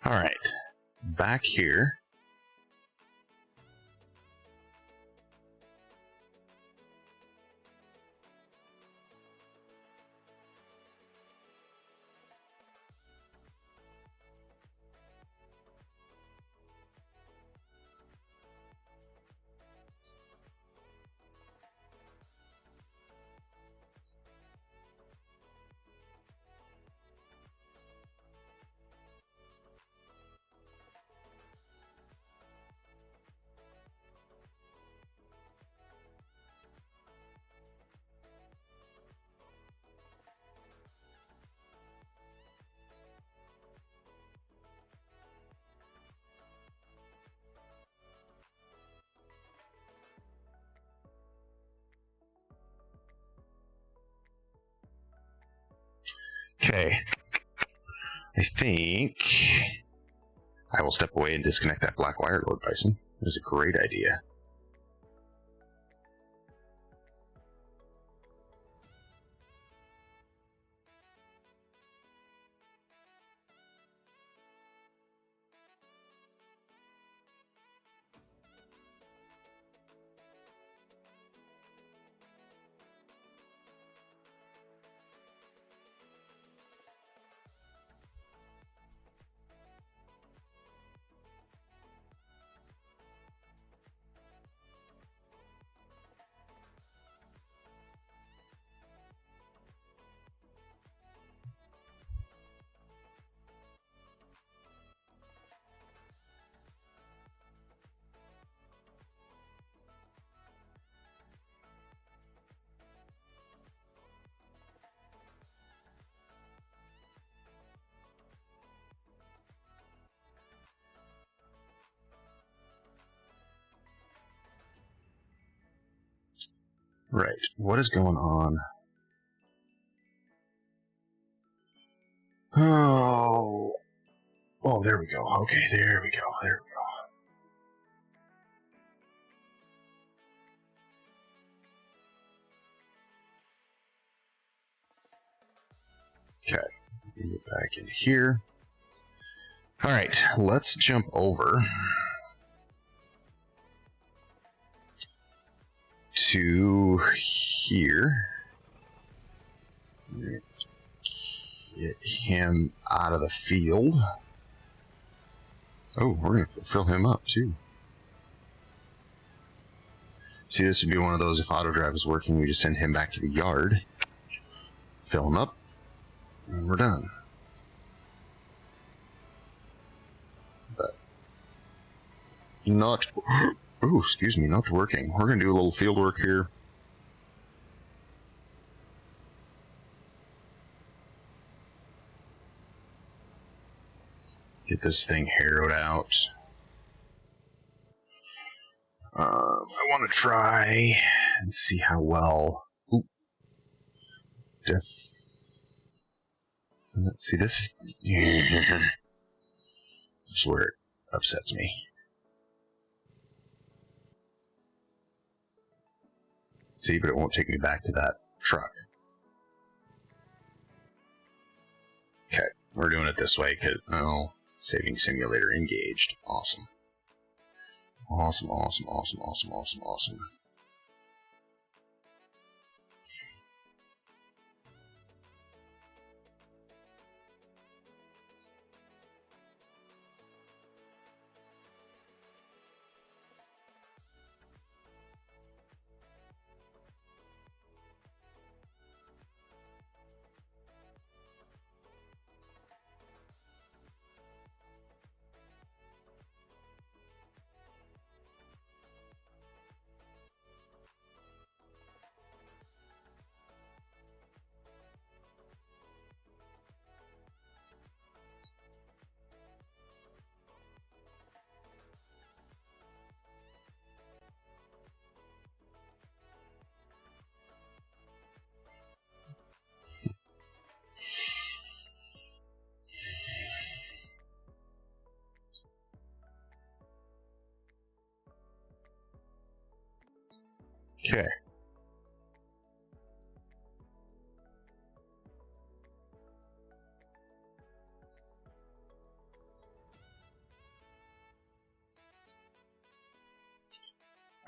All right, back here. Okay, I think I will step away and disconnect that black wire, Lord Bison. It was a great idea. Right, what is going on? Oh, there we go. Okay, there we go. Okay, let's get back in here. All right, let's jump over to here. Get him out of the field. Oh, we're going to fill him up too. See, this would be one of those, if auto drive is working, we just send him back to the yard, fill him up, and we're done. But not, oh, excuse me, not working. We're going to do a little field work here. Get this thing harrowed out. I want to try and see how well. Ooh. Let's see, this is where it upsets me. See, but it won't take me back to that truck. Okay, we're doing it this way because, oh, saving simulator engaged. Awesome. Awesome. Okay.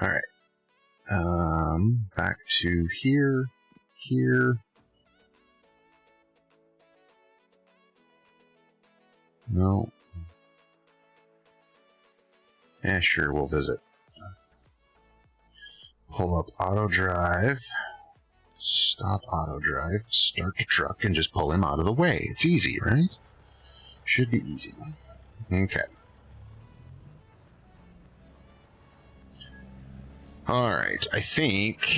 Alright. Back to here. Here. No. Yeah, sure, we'll visit. Pull up auto drive. Stop auto drive. Start the truck and just pull him out of the way. It's easy, right? Should be easy. Okay. Alright, I think...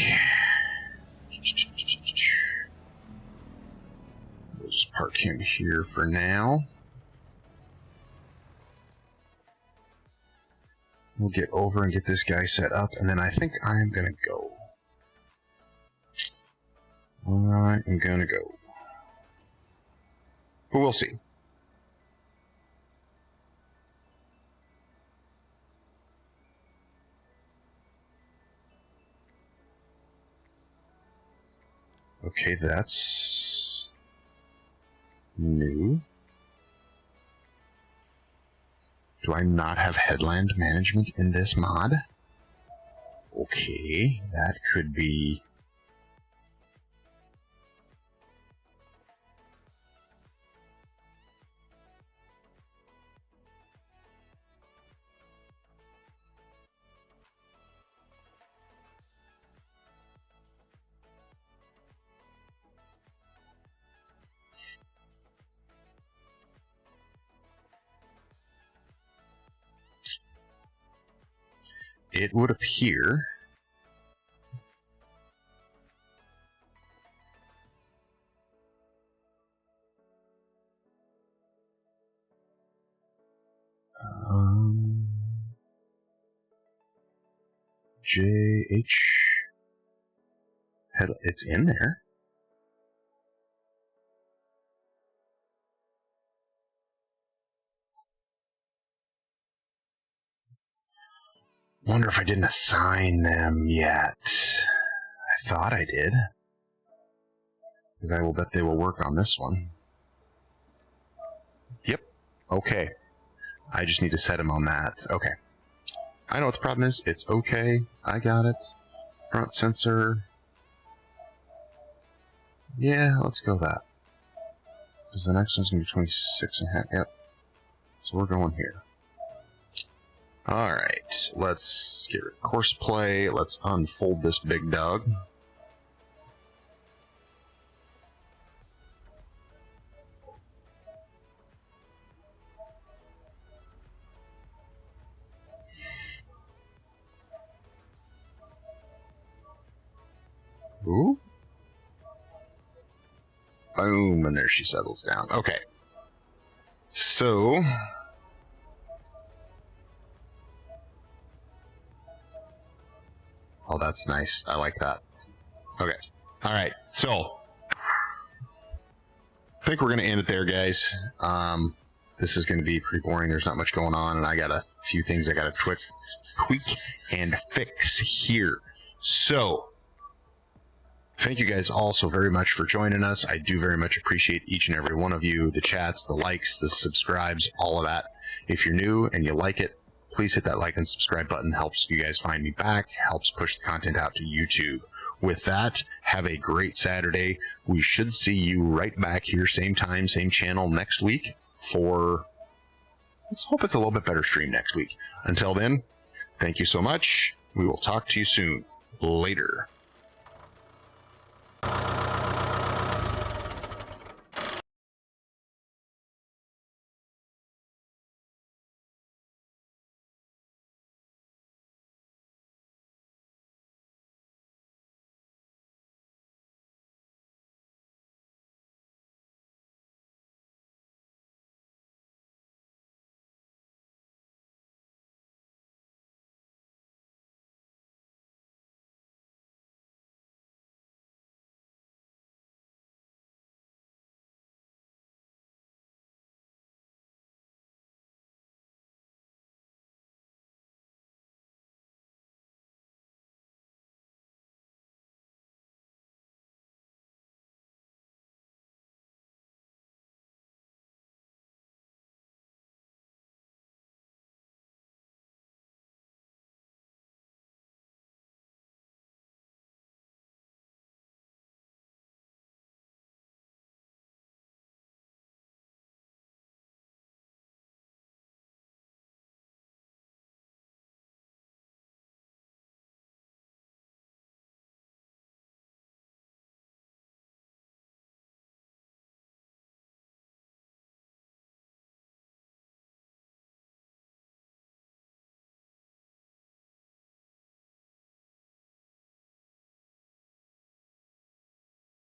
We'll just park him here for now. We'll get over and get this guy set up, and then I think I'm gonna go. I am gonna go. But we'll see. Okay, that's new. Do I not have headland management in this mod? Okay, that could be... It would appear JH it's in there. Wonder if I didn't assign them yet. I thought I did. Because I will bet they will work on this one. Yep. Okay. I just need to set them on that. Okay. I know what the problem is. It's okay. I got it. Front sensor. Yeah, let's go that. Because the next one's going to be 26.5. Yep. So we're going here. Alright, let's get rid of course play. Let's unfold this big dog. Ooh. Boom, and there she settles down. Okay. So... Oh, that's nice. I like that. Okay. Alright, so... I think we're going to end it there, guys. This is going to be pretty boring. There's not much going on, and I got a few things I got to tweak and fix here. So... Thank you guys all so very much for joining us. I do very much appreciate each and every one of you, the chats, the likes, the subscribes, all of that. If you're new and you like it, please hit that like and subscribe button. Helps you guys find me back, helps push the content out to YouTube. With that, have a great Saturday. We should see you right back here, same time, same channel next week for, let's hope it's a little bit better stream next week. Until then, thank you so much. We will talk to you soon. Later.